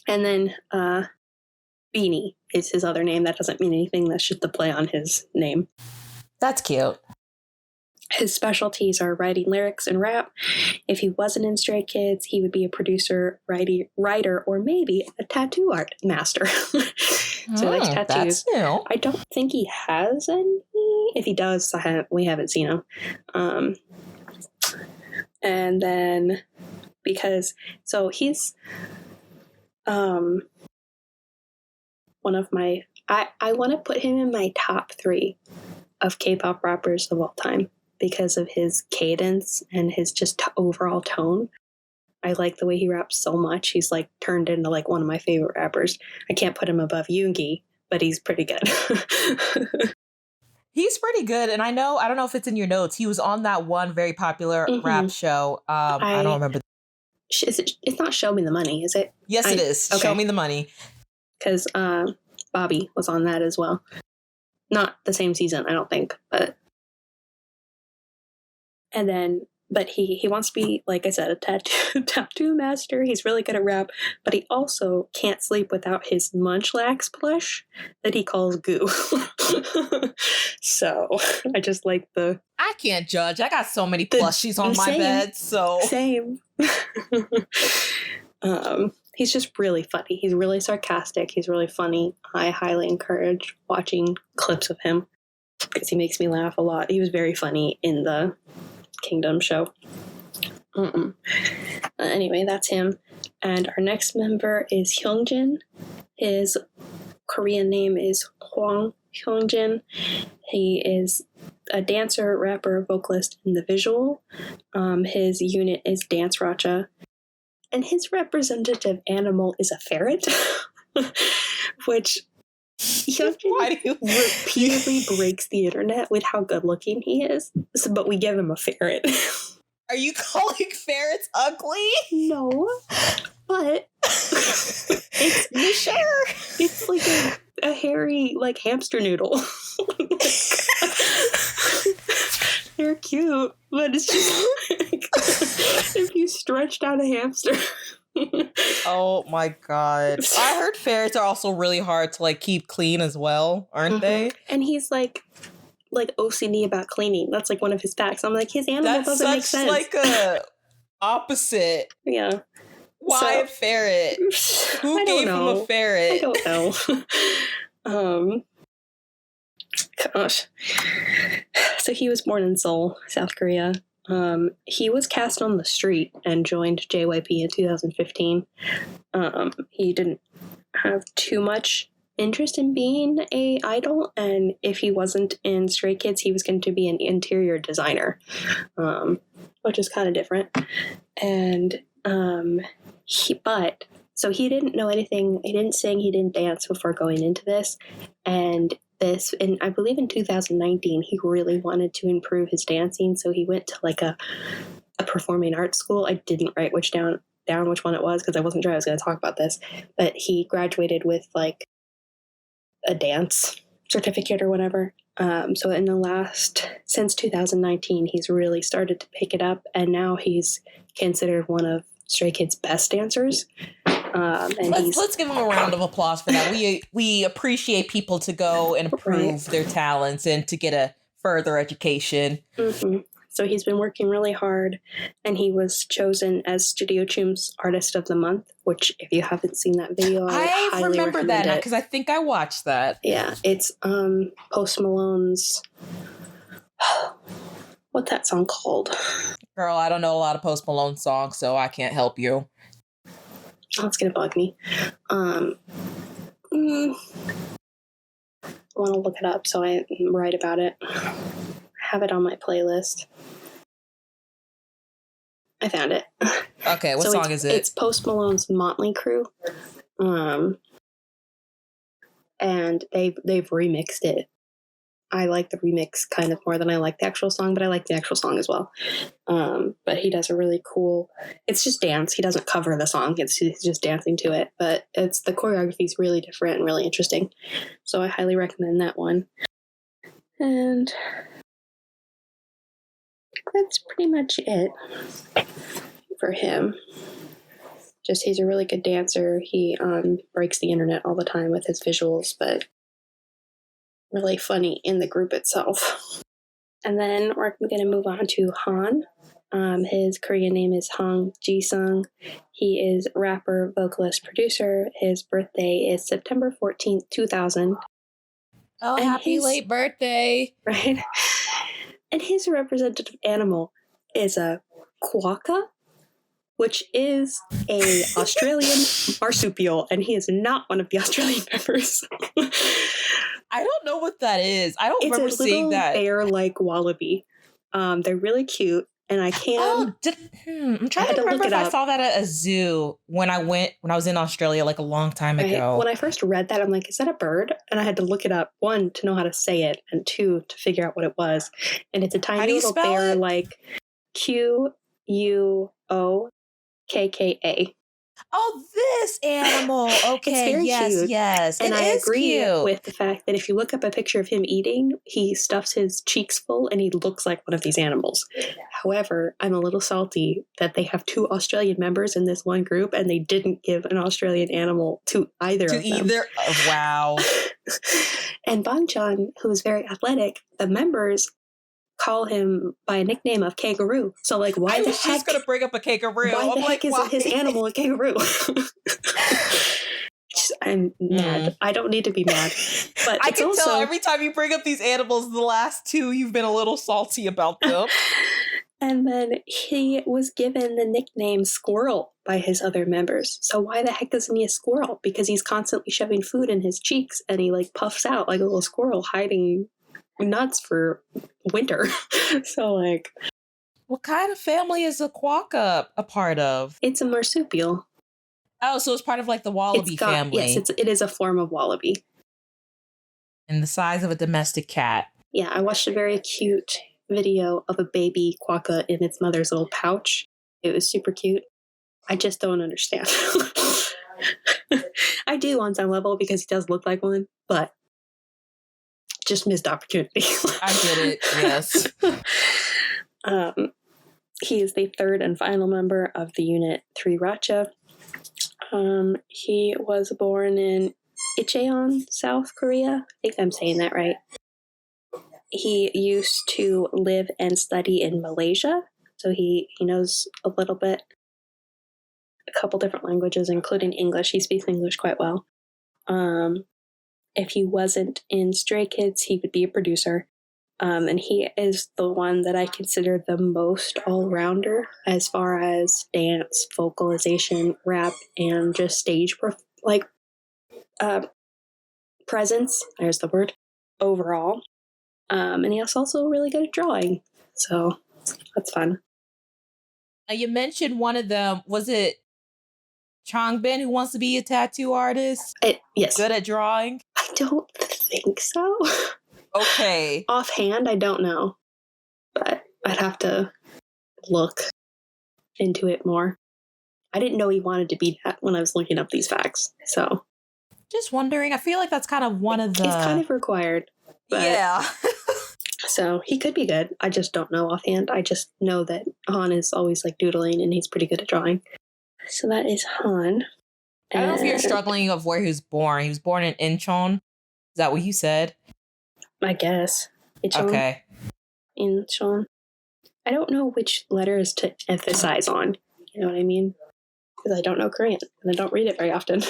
And then Beanie is his other name. That doesn't mean anything. That's just the play on his name. That's cute. His specialties are writing lyrics and rap. If he wasn't in Stray Kids, he would be a producer, writer, or maybe a tattoo art master. So he likes tattoos. I don't think he has any. If he does, we haven't seen him. And then because he's one of my I want to put him in my top 3 of K-pop rappers of all time because of his cadence and his just overall tone. I like the way he raps so much. He's like turned into like one of my favorite rappers. I can't put him above Yoongi, but he's pretty good. He's pretty good, and I don't know if it's in your notes. He was on that one very popular rap show. I don't remember. It's not Show Me the Money, is it? Yes, it is. Okay. Show Me the Money. Because Bobby was on that as well. Not the same season, I don't think, but he wants to be, like I said, a tattoo master. He's really good at rap, but he also can't sleep without his Munchlax plush that he calls goo. So I just like I can't judge. I got so many plushies on my bed, so same. He's just really funny. He's really sarcastic. He's really funny. I highly encourage watching clips of him because he makes me laugh a lot. He was very funny in the Kingdom show. Anyway, that's him. And our next member is Hyungjin. His Korean name is Hwang Hyungjin. He is a dancer, rapper, vocalist in the visual. His unit is Dance Racha. And his representative animal is a ferret, which Hyungjin repeatedly breaks the internet with how good looking he is. But we give him a ferret. Are you calling ferrets ugly? No, but you sure? It's like a hairy, like, hamster noodle. They're cute, but it's just like if you stretched out a hamster. Oh my god. I heard ferrets are also really hard to like keep clean as well, aren't they? And he's like OCD about cleaning. That's like one of his facts. I'm like, his animal doesn't make sense. That's like a opposite. Yeah. Why a ferret? Who gave him a ferret? I don't know. Gosh. So he was born in Seoul, South Korea. He was cast on the street and joined JYP in 2015. He didn't have too much interest in being a idol, and if he wasn't in Stray Kids, he was going to be an interior designer, which is kind of different. And he didn't know anything. He didn't sing. He didn't dance before going into this, and I believe in 2019, he really wanted to improve his dancing, so he went to like a performing arts school. I didn't write down which one it was because I wasn't sure I was going to talk about this, but he graduated with like a dance certificate or whatever. So since 2019, he's really started to pick it up, and now he's considered one of Stray Kids' best dancers. And let's give him a round of applause for that. We appreciate people to go and improve their talents and to get a further education. Mm-hmm. So he's been working really hard, and he was chosen as Studio Choom's Artist of the Month, which if you haven't seen that video, I highly remember that because I think I watched that. Yeah, it's Post Malone's what's that song called? Girl, I don't know a lot of Post Malone songs, so I can't help you. Oh, it's gonna bug me. I want to look it up so I write about it. I have it on my playlist. I found it. Okay, what song is it? It's Post Malone's Motley Crue. And they've remixed it. I like the remix kind of more than I like the actual song, but I like the actual song as well. But he does a really cool, it's just dance. He doesn't cover the song. He's just dancing to it, but the choreography is really different and really interesting. So I highly recommend that one. And that's pretty much it for him. Just he's a really good dancer. He breaks the internet all the time with his visuals, but really funny in the group itself. And then we're going to move on to Han. His Korean name is Hong Ji-sung. He is rapper, vocalist, producer. His birthday is September 14th, 2000. Oh, and happy late birthday. Right? And his representative animal is a quokka, which is a Australian marsupial, and he is not one of the Australian members. I don't know what that is. I don't It's remember a seeing little that. bear-like wallaby. They're really cute, and I can. I'm I trying had to to look remember it if I up. saw that at a zoo when I was in Australia like a long time Right. ago. When I first read that, I'm like, is that a bird? And I had to look it up, one, to know how to say it, and two, to figure out what it was. And it's a How tiny do you little spell bear it? like Quokka. Oh, this animal. It's Okay, very yes, cute. yes. And It I is agree cute. with the fact that if you look up a picture of him eating, he stuffs his cheeks full and he looks like one of these animals. However, I'm a little salty that they have 2 Australian members in this one group and they didn't give an Australian animal to either To of them. either. Wow. And Bangchan, who is very athletic, the members call him by a nickname of Kangaroo. So, like, I was just gonna bring up a kangaroo. why I'm the like, heck is why? his animal a kangaroo? I'm mad. I don't need to be mad. But I it's can tell also, every time you bring up these animals, the last 2, you've been a little salty about them. and then he was given the nickname Squirrel by his other members. So why the heck isn't he a squirrel? Because he's constantly shoving food in his cheeks and he like puffs out like a little squirrel hiding nuts for winter. So like, What kind of family is a quokka a part of? it's a marsupial. Oh, so it's part of like the wallaby family. It is a form of wallaby. And the size of a domestic cat. Yeah, I watched a very cute video of a baby quokka in its mother's little pouch. It was super cute. I just don't understand. I do on some level because he does look like one, but just missed opportunity. I get it, yes. He is the 3rd and final member of the Unit 3 Racha. He was born in Incheon, South Korea. I think I'm saying that right. He used to live and study in Malaysia, so he knows a little bit, a couple different languages, including English. He speaks English quite well. If he wasn't in Stray Kids, he would be a producer. And he is the one that I consider the most all-rounder as far as dance, vocalization, rap, and just stage presence. There's the word. Overall. And he's also really good at drawing. So that's fun. You mentioned one of them. Was it Changbin who wants to be a tattoo artist? Yes. Good at drawing? I don't think so. Okay. Offhand, I don't know. But I'd have to look into it more. I didn't know he wanted to be that when I was looking up these facts. So just wondering. I feel like that's kind of one of the... It's kind of required. But yeah. So he could be good. I just don't know offhand. I just know that Han is always like doodling and he's pretty good at drawing. So that is Han. I don't know if you're struggling of where he was born. He was born in Incheon. Is that what you said? I guess. Incheon. Okay. Incheon. I don't know which letters to emphasize on. You know what I mean? Because I don't know Korean and I don't read it very often.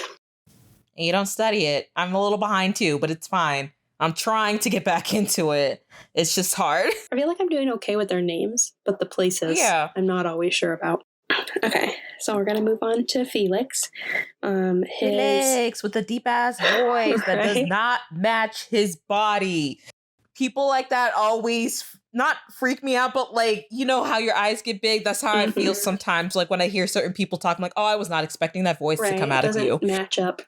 And you don't study it. I'm a little behind too, but it's fine. I'm trying to get back into it. It's just hard. I feel like I'm doing okay with their names, but the places I'm not always sure about. Okay, so we're going to move on to Felix. Felix with the deep-ass voice that does not match his body. People like that always not freak me out, but like, you know how your eyes get big? That's how I feel sometimes. Like when I hear certain people talk, I'm like, oh, I was not expecting that voice to come out of you. It doesn't match up.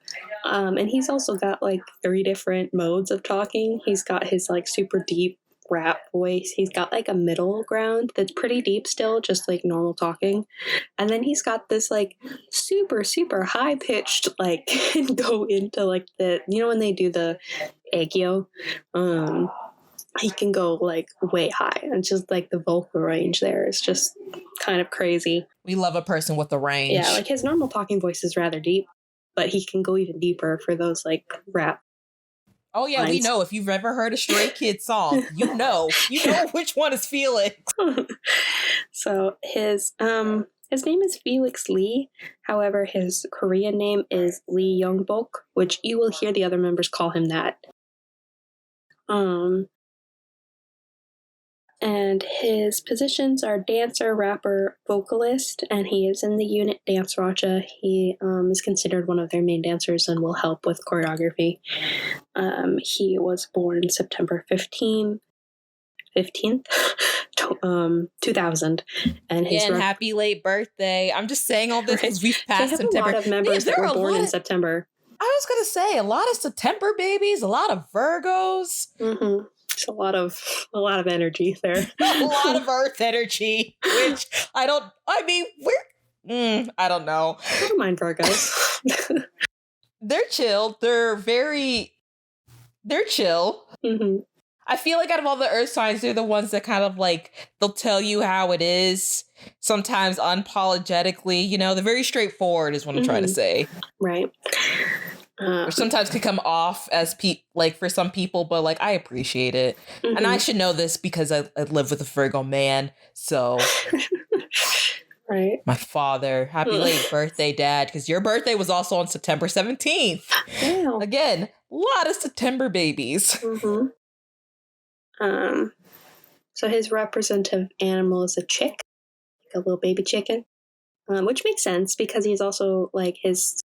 And he's also got like 3 different modes of talking. He's got his like super deep rap voice. He's got like a middle ground that's pretty deep still, just like normal talking. And then he's got this like super, super high pitched, like go into like the, you know, when they do the aegyo, he can go like way high, and just like the vocal range there is just kind of crazy. We love a person with a range. Yeah, like his normal talking voice is rather deep, but he can go even deeper for those like rap. Oh yeah, lines. We know if you've ever heard a Stray Kids song, you know which one is Felix. So his name is Felix Lee. However, his Korean name is Lee Youngbok, which you will hear the other members call him that. And his positions are dancer, rapper, vocalist, and he is in the unit Dance Racha. He is considered one of their main dancers and will help with choreography. He was born September 15th, 2000. And Again, happy late birthday. I'm just saying all this because we've passed they have September. a lot of members that were born in September. I was going to say, a lot of September babies, a lot of Virgos. Mm-hmm. It's a lot of energy there. A lot of Earth energy, which I don't know. I don't mind Virgos. They're chill. They're chill. Mm-hmm. I feel like out of all the Earth signs, they're the ones that kind of like, they'll tell you how it is, sometimes unapologetically. They're very straightforward is what I'm trying to say. Right. Which sometimes can come off as for some people, but like I appreciate it. Mm-hmm. And I should know this because I live with a Virgo man. So right. My father, happy late birthday, Dad, because your birthday was also on September 17th. Damn. Again, a lot of September babies. Mm-hmm. So his representative animal is a chick, like a little baby chicken, which makes sense because he's also like his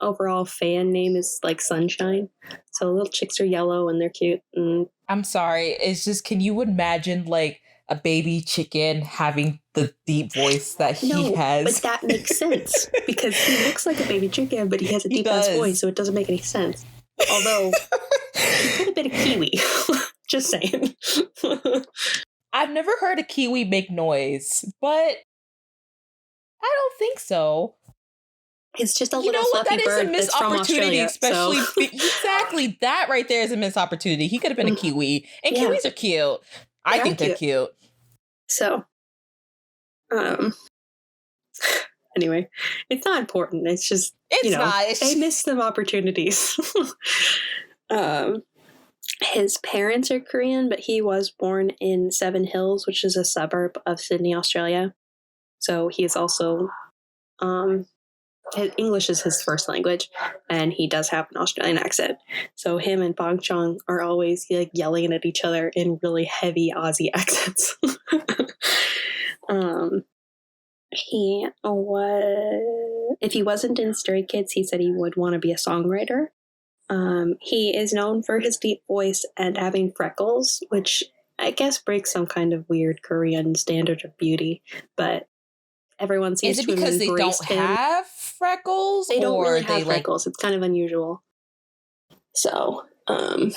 overall fan name is like Sunshine. So little chicks are yellow and they're cute. And I'm sorry. It's just, can you imagine like a baby chicken having the deep voice that he has? But that makes sense because he looks like a baby chicken, but he has a deep ass voice, so it doesn't make any sense. Although he put a bit of kiwi. Just saying. I've never heard a kiwi make noise, but I don't think so. It's just a little fluffy bird that's from Australia. Especially exactly that right there is a missed opportunity. He could have been a kiwi, and kiwis are cute. I think they're cute. So, anyway, it's not important. It's just they missed some opportunities. His parents are Korean, but he was born in Seven Hills, which is a suburb of Sydney, Australia. So he is also English is his first language, and he does have an Australian accent. So him and Bong Chong are always like yelling at each other in really heavy Aussie accents. If he wasn't in Stray Kids, he said he would want to be a songwriter. He is known for his deep voice and having freckles, which I guess breaks some kind of weird Korean standard of beauty, but everyone seems to embrace him. Is it because they don't have freckles? They don't really have freckles. It's kind of unusual. So, but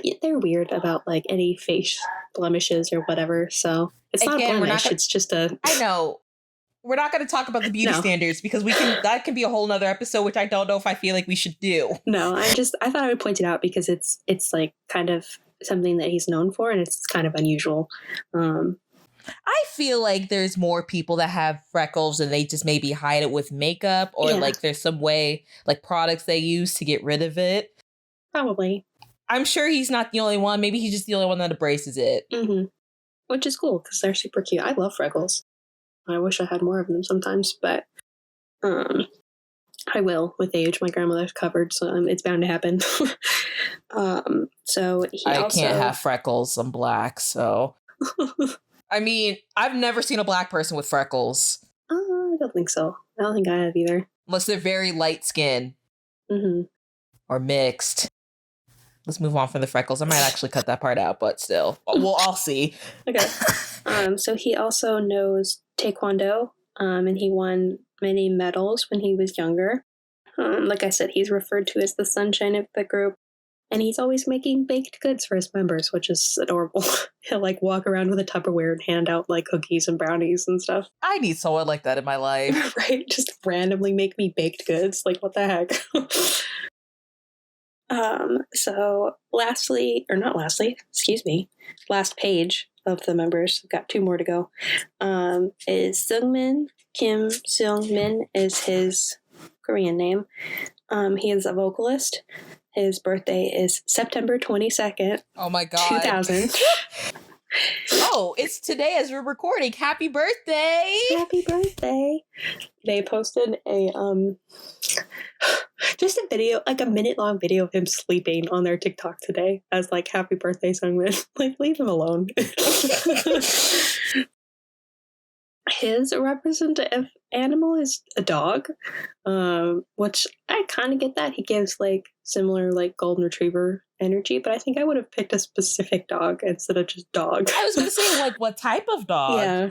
yeah, they're weird about like any face blemishes or whatever. So it's not a blemish. It's just a. I know. We're not going to talk about the beauty standards because that can be a whole nother episode, which I don't know if I feel like we should do. No, I thought I would point it out because it's like kind of something that he's known for, and it's kind of unusual. I feel like there's more people that have freckles and they just maybe hide it with makeup or like there's some way, like products they use to get rid of it. Probably. I'm sure he's not the only one. Maybe he's just the only one that embraces it. Mm-hmm. Which is cool because they're super cute. I love freckles. I wish I had more of them sometimes, but I will with age. My grandmother's covered, so it's bound to happen. So I can't have freckles. I'm black, so... I mean, I've never seen a black person with freckles. I don't think so. I don't think I have either. Unless they're very light skinned. Mm-hmm. Or mixed. Let's move on from the freckles. I might actually cut that part out, but still. I'll see. Okay. So he also knows Taekwondo, and he won many medals when he was younger. Like I said, he's referred to as the sunshine of the group. And he's always making baked goods for his members, which is adorable. He'll like walk around with a Tupperware and hand out like cookies and brownies and stuff. I need someone like that in my life. Right? Just randomly make me baked goods. Like, what the heck? So last page of the members, I've got 2 more to go, is Seungmin. Kim Seungmin is his Korean name. He is a vocalist. His birthday is September 22nd. Oh my God. 2000. Oh, it's today as we're recording. Happy birthday! Happy birthday! They posted a just a video, like a minute-long video of him sleeping on their TikTok today as like happy birthday song with like leave him alone. His representative animal is a dog, which I kind of get that. He gives like similar like golden retriever energy, but I think I would have picked a specific dog instead of just dog. I was going to say, like, what type of dog? Yeah.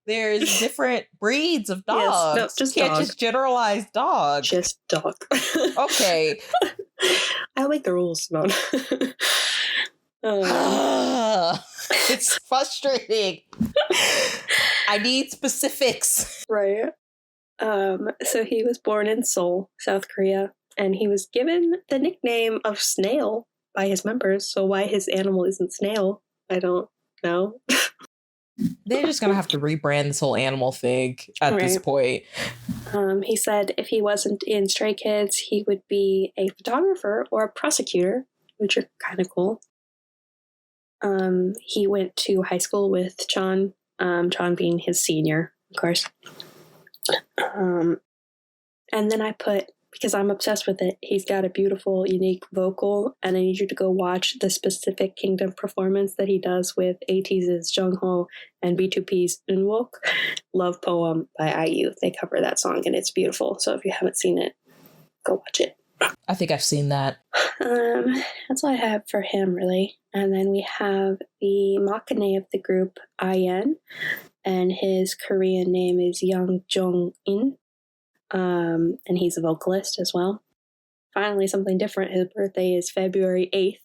There's different breeds of dogs. Yes, no, just can't dog. just generalize dog. Just dog. Okay. I like the rules, Simone. It's frustrating. I need specifics. Right. So he was born in Seoul, South Korea, and he was given the nickname of Snail by his members. So why his animal isn't Snail, I don't know. They're just going to have to rebrand this whole animal thing at this point. He said if he wasn't in Stray Kids, he would be a photographer or a prosecutor, which are kind of cool. He went to high school with Chan, Chan being his senior, of course. And then I put, because I'm obsessed with it, he's got a beautiful, unique vocal, and I need you to go watch the specific Kingdom performance that he does with ATEEZ's Jungho and B2P's Eunwook, Love Poem by IU. They cover that song, and it's beautiful. So if you haven't seen it, go watch it. I think I've seen that. That's all I have for him, really. And then we have the Maknae of the group, IN, and his Korean name is Young Jong-in. And he's a vocalist as well. Finally, something different. His birthday is February 8th,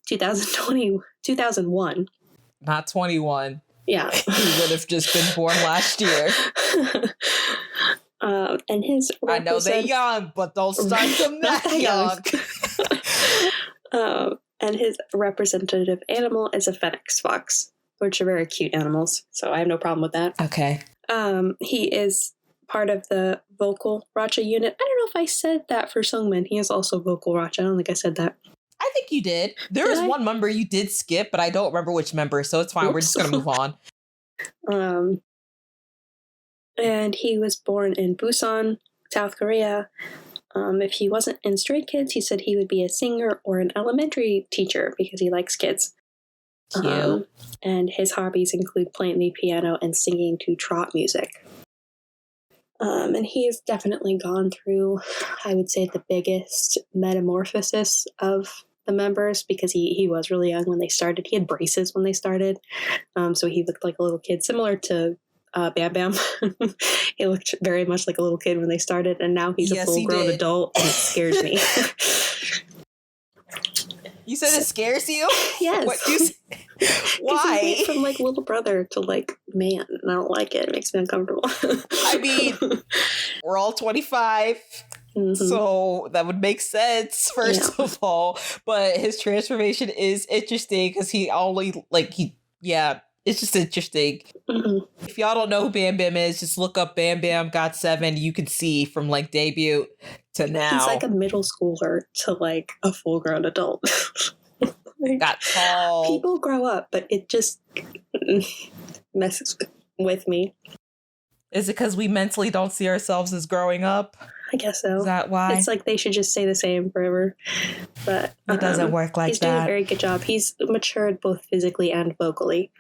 2001. Not 21. Yeah. He would have just been born last year. And his I know they're young, but don't start them that young. And his representative animal is a Phoenix fox, which are very cute animals. So I have no problem with that. Okay. He is part of the vocal Racha unit. I don't know if I said that for Sungmin. He is also vocal Racha. I don't think I said that. I think you did. There was one member you did skip, but I don't remember which member, so it's fine. Oops. We're just going to move on. And he was born in Busan, South Korea. If he wasn't in Stray Kids, he said he would be a singer or an elementary teacher because he likes kids. Cute. And his hobbies include playing the piano and singing to trot music. And he has definitely gone through, I would say, the biggest metamorphosis of the members because he was really young when they started. He had braces when they started. So he looked like a little kid, similar to Bam Bam. He looked very much like a little kid when they started, and now he's a full-grown adult, and it scares me. You said it scares you? Yes. What you say? Why? He went from like little brother to like man, and I don't like it. It makes me uncomfortable. I mean, we're all 25. Mm-hmm. So that would make sense, first of all. But his transformation is interesting because it's just interesting. Mm-hmm. If y'all don't know who Bam Bam is, just look up Bam Bam Got 7. You can see from like debut to now. He's like a middle schooler to like a full-grown adult. Got tall. People grow up, but it just messes with me. Is it because we mentally don't see ourselves as growing up? I guess so. Is that why? It's like they should just stay the same forever. But it doesn't work like he's that. He's doing a very good job. He's matured both physically and vocally.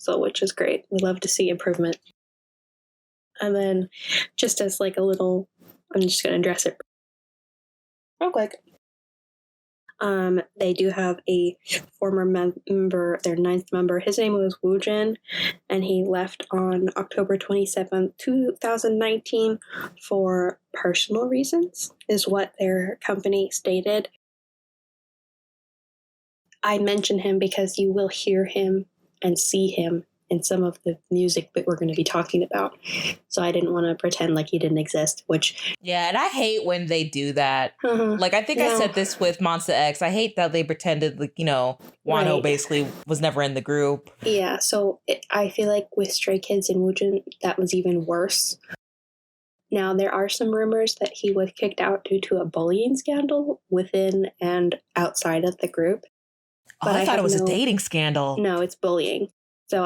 Which is great. We love to see improvement. And then just as like a little, I'm just going to address it real quick. They do have a former member, their 9th member. His name was Woo Jin, and he left on October 27th, 2019 for personal reasons, is what their company stated. I mention him because you will hear him and see him in some of the music that we're going to be talking about. So I didn't want to pretend like he didn't exist, which... Yeah, and I hate when they do that. Like, I think I said this with Monsta X. I hate that they pretended, like, Wano basically was never in the group. Yeah, so I feel like with Stray Kids and Woojin, that was even worse. Now, there are some rumors that he was kicked out due to a bullying scandal within and outside of the group. Oh, but I I thought it have was a dating scandal. no, it's bullying. So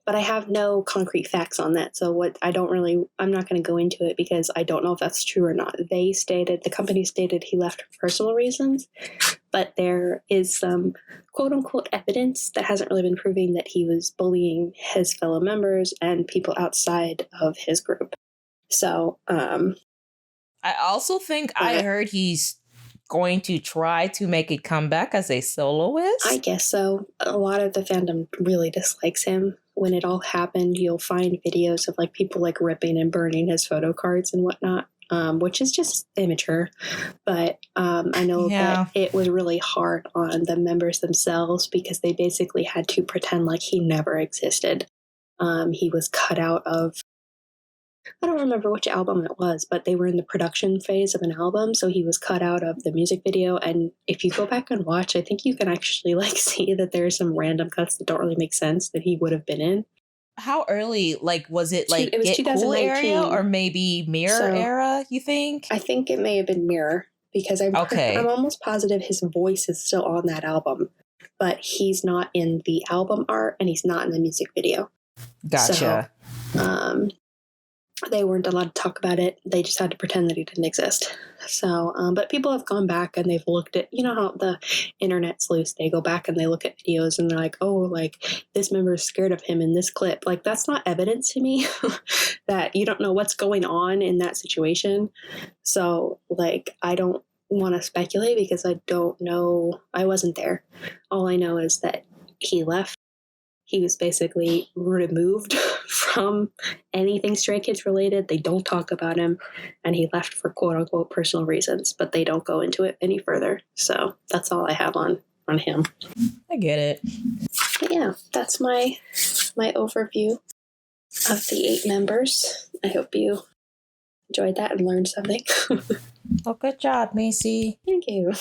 but I have no concrete facts on that. So I'm not going to go into it because I don't know if that's true or not. The company stated he left for personal reasons, but there is some quote unquote evidence that hasn't really been proving that he was bullying his fellow members and people outside of his group. So, I also think I heard he's going to try to make a comeback as a soloist. I guess so. A lot of the fandom really dislikes him. When it all happened, you'll find videos of like people like ripping and burning his photo cards and whatnot, which is just immature. But I know that it was really hard on the members themselves because they basically had to pretend like he never existed. He was cut out of, I don't remember which album it was, but they were in the production phase of an album, so he was cut out of the music video. And if you go back and watch, I think you can actually like see that there's some random cuts that don't really make sense that he would have been in. How early, like, was it like It was Get Cool 2019. area or maybe Mirror era, you think? I think it may have been Mirror because I'm almost positive his voice is still on that album, but he's not in the album art and he's not in the music video. Gotcha. So, they weren't allowed to talk about it. They just had to pretend that he didn't exist. So, but people have gone back and they've looked at, you know how the internet's loose. They go back and they look at videos and they're like, oh, like this member is scared of him in this clip. Like that's not evidence to me that you don't know what's going on in that situation. So like, I don't want to speculate because I don't know. I wasn't there. All I know is that he left. He was basically removed from anything Stray Kids related. They don't talk about him, and he left for quote unquote personal reasons, but they don't go into it any further. So that's all I have on him. I get it. But yeah, that's my overview of the 8 members. I hope you enjoyed that and learned something. Oh, good job, Macy. Thank you.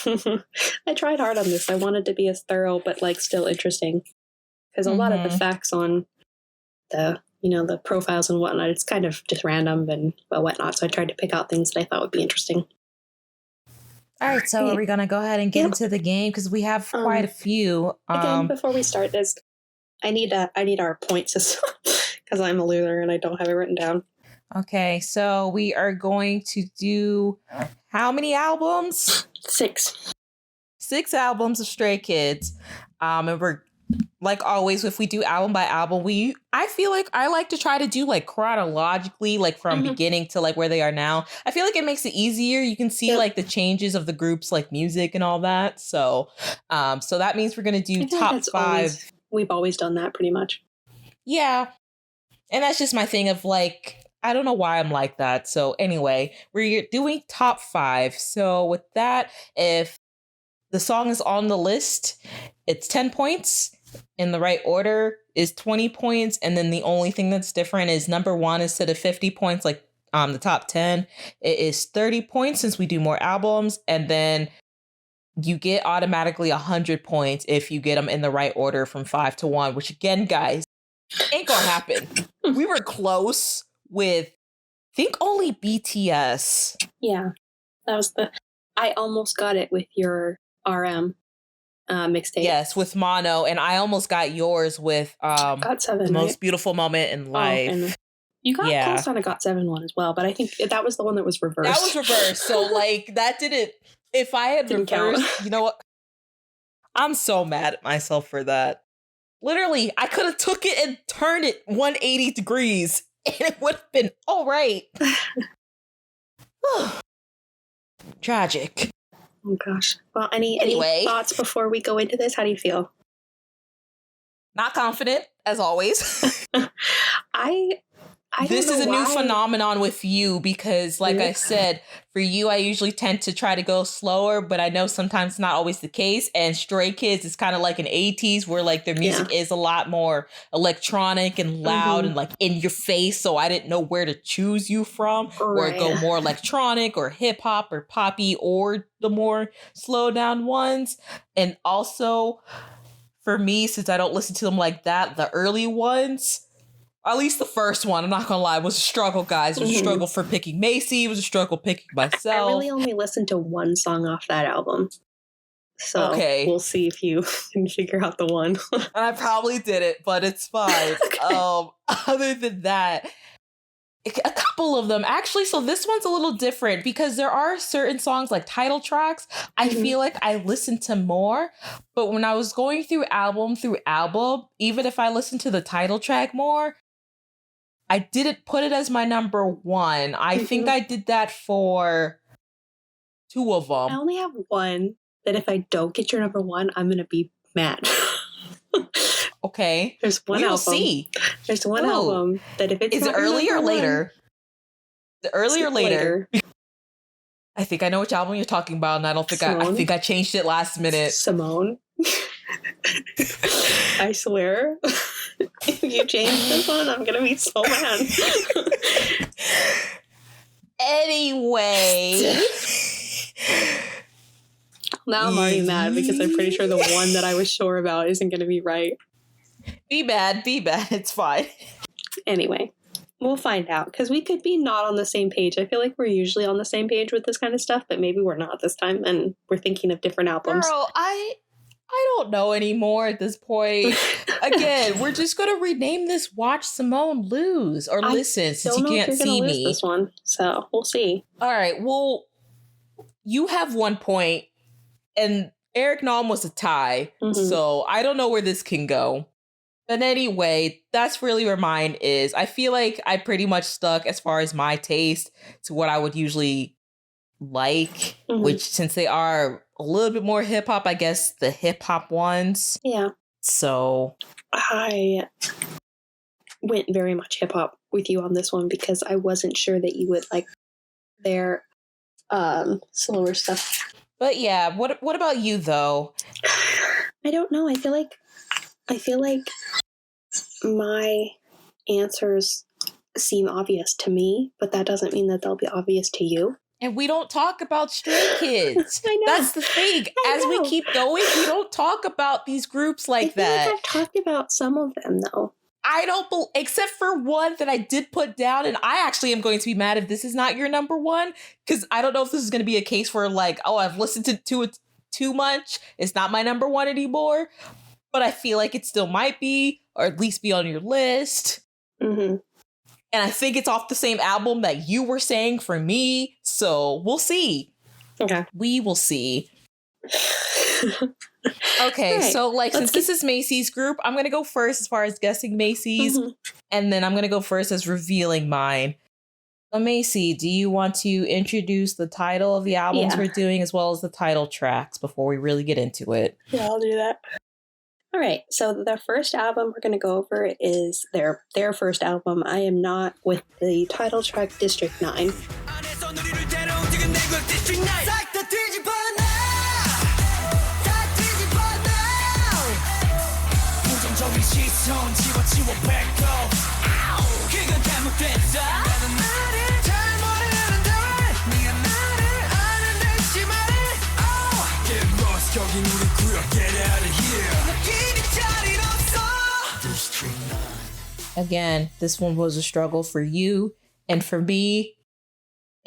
I tried hard on this. I wanted to be as thorough, but like still interesting. Because a lot of the facts on the profiles and whatnot, it's kind of just random and whatnot. So I tried to pick out things that I thought would be interesting. All right, so are we going to go ahead and get into the game? Because we have quite a few. Again, before we start this, I need our points because I'm a loser and I don't have it written down. Okay, so we are going to do how many albums? 6. 6 albums of Stray Kids. And we're like always, if we do album by album, I feel like I like to try to do like chronologically, like from beginning to like where they are now. I feel like it makes it easier. You can see like the changes of the groups, like music and all that. So, so that means we're gonna do top 5. We've always done that pretty much. Yeah, and that's just my thing of like, I don't know why I'm like that. So anyway, we're doing top 5. So with that, if the song is on the list, it's 10 points. In the right order is 20 points. And then the only thing that's different is number 1, instead of 50 points, like the top 10, it is 30 points since we do more albums. And then you get automatically 100 points if you get them in the right order from 5 to 1, which again, guys, ain't gonna happen. We were close with, I think, only BTS. Yeah, that was I almost got it with your RM mixtape. Yes, with Mono, and I almost got yours with GOT7, the most beautiful moment in life. And you got close on a GOT7 one as well, but I think that was the one that was reversed. That was reversed, so like that didn't. If I had reversed, count. You know what? I'm so mad at myself for that. Literally, I could have took it and turned it 180 degrees, and it would have been all right. Tragic. Oh gosh. Well, any thoughts before we go into this? How do you feel? Not confident, as always. This is a new phenomenon with you because, like I said, for you, I usually tend to try to go slower, but I know sometimes not always the case. And Stray Kids is kind of like an 80s where like their music is a lot more electronic and loud and like in your face. So I didn't know where to choose you from, or go more electronic or hip hop or poppy or the more slow down ones. And also for me, since I don't listen to them like that, the early ones, at least the first one, I'm not gonna lie, was a struggle, guys. It was a struggle for picking Macy. It was a struggle picking myself. I really only listened to one song off that album. So Okay. we'll see if you can figure out the one. I probably did it, but it's fine. Okay. Other than that, a couple of them actually. So this one's a little different because there are certain songs like title tracks I feel like I listen to more, but when I was going through album, even if I listened to the title track more, I didn't put it as my number one. I think I did that for two of I them. only have one that if I don't get your number one, I'm going to be mad. Okay. There's one We'll album. see. There's one album that if it's Is it not your early or number later? The early or later? later. I think I know which album you're talking about, and I think I changed it last minute. Simone. I swear, if you change this one, I'm gonna be so mad. Anyway. Now I'm already mad because I'm pretty sure the one that I was sure about isn't gonna be right. Be bad. It's fine. Anyway, we'll find out because we could be not on the same page. I feel like we're usually on the same page with this kind of stuff, but maybe we're not this time and we're thinking of different albums. Girl, I don't know anymore at this point. Again, we're just going to rename this Watch Simone Lose or Listen since you can't see me. This one, so we'll see. All right, well, you have 1 point and Eric Nam was a tie, so I don't know where this can go. But anyway, that's really where mine is. I feel like I pretty much stuck as far as my taste to what I would usually like, which since they are a little bit more hip hop, I guess the hip hop ones. Yeah. So I went very much hip hop with you on this one because I wasn't sure that you would like their slower stuff. But yeah, what about you though? I don't know. I feel like my answers seem obvious to me, but that doesn't mean that they'll be obvious to you. And we don't talk about Stray Kids. I know. That's the thing. As we keep going, we don't talk about these groups like that. I feel like I've talked about some of them, though. I don't, except for one that I did put down, and I actually am going to be mad if this is not your number one, because I don't know if this is going to be a case where, like, oh, I've listened to it too much. It's not my number one anymore. But I feel like it still might be, or at least be on your list. Mm-hmm. And I think it's off the same album that you were saying for me. So we'll see. Okay. We will see. Okay, right. So since this is Macy's group, I'm going to go first as far as guessing Macy's. And then I'm going to go first as revealing mine. So Macy, do you want to introduce the title of the albums we're doing as well as the title tracks before we really get into it? Yeah, I'll do that. All right, so the first album we're going to go over is their first album, I Am Not, with the title track District 9. Again, this one was a struggle for you and for me.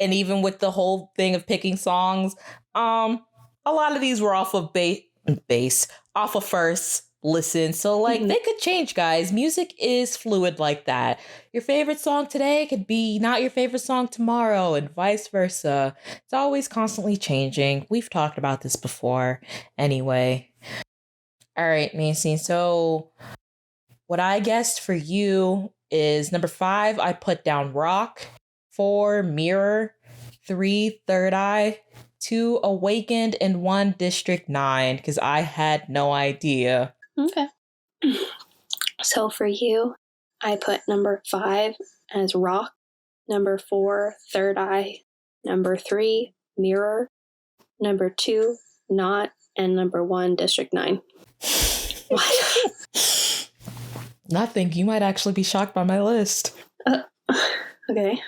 And even with the whole thing of picking songs, a lot of these were off of off of first listen. So they could change, guys. Music is fluid like that. Your favorite song today could be not your favorite song tomorrow and vice versa. It's always constantly changing. We've talked about this before. Anyway. All right, Macy. So what I guessed for you is number 5, I put down Rock. 4, Mirror. 3, Third Eye. 2, Awakened. And 1, District 9, because I had no idea. Okay. So for you, I put number 5 as Rock. Number 4, Third Eye. Number 3, Mirror. Number 2, Not. And number 1, District 9. What? Nothing. You might actually be shocked by my list. Okay.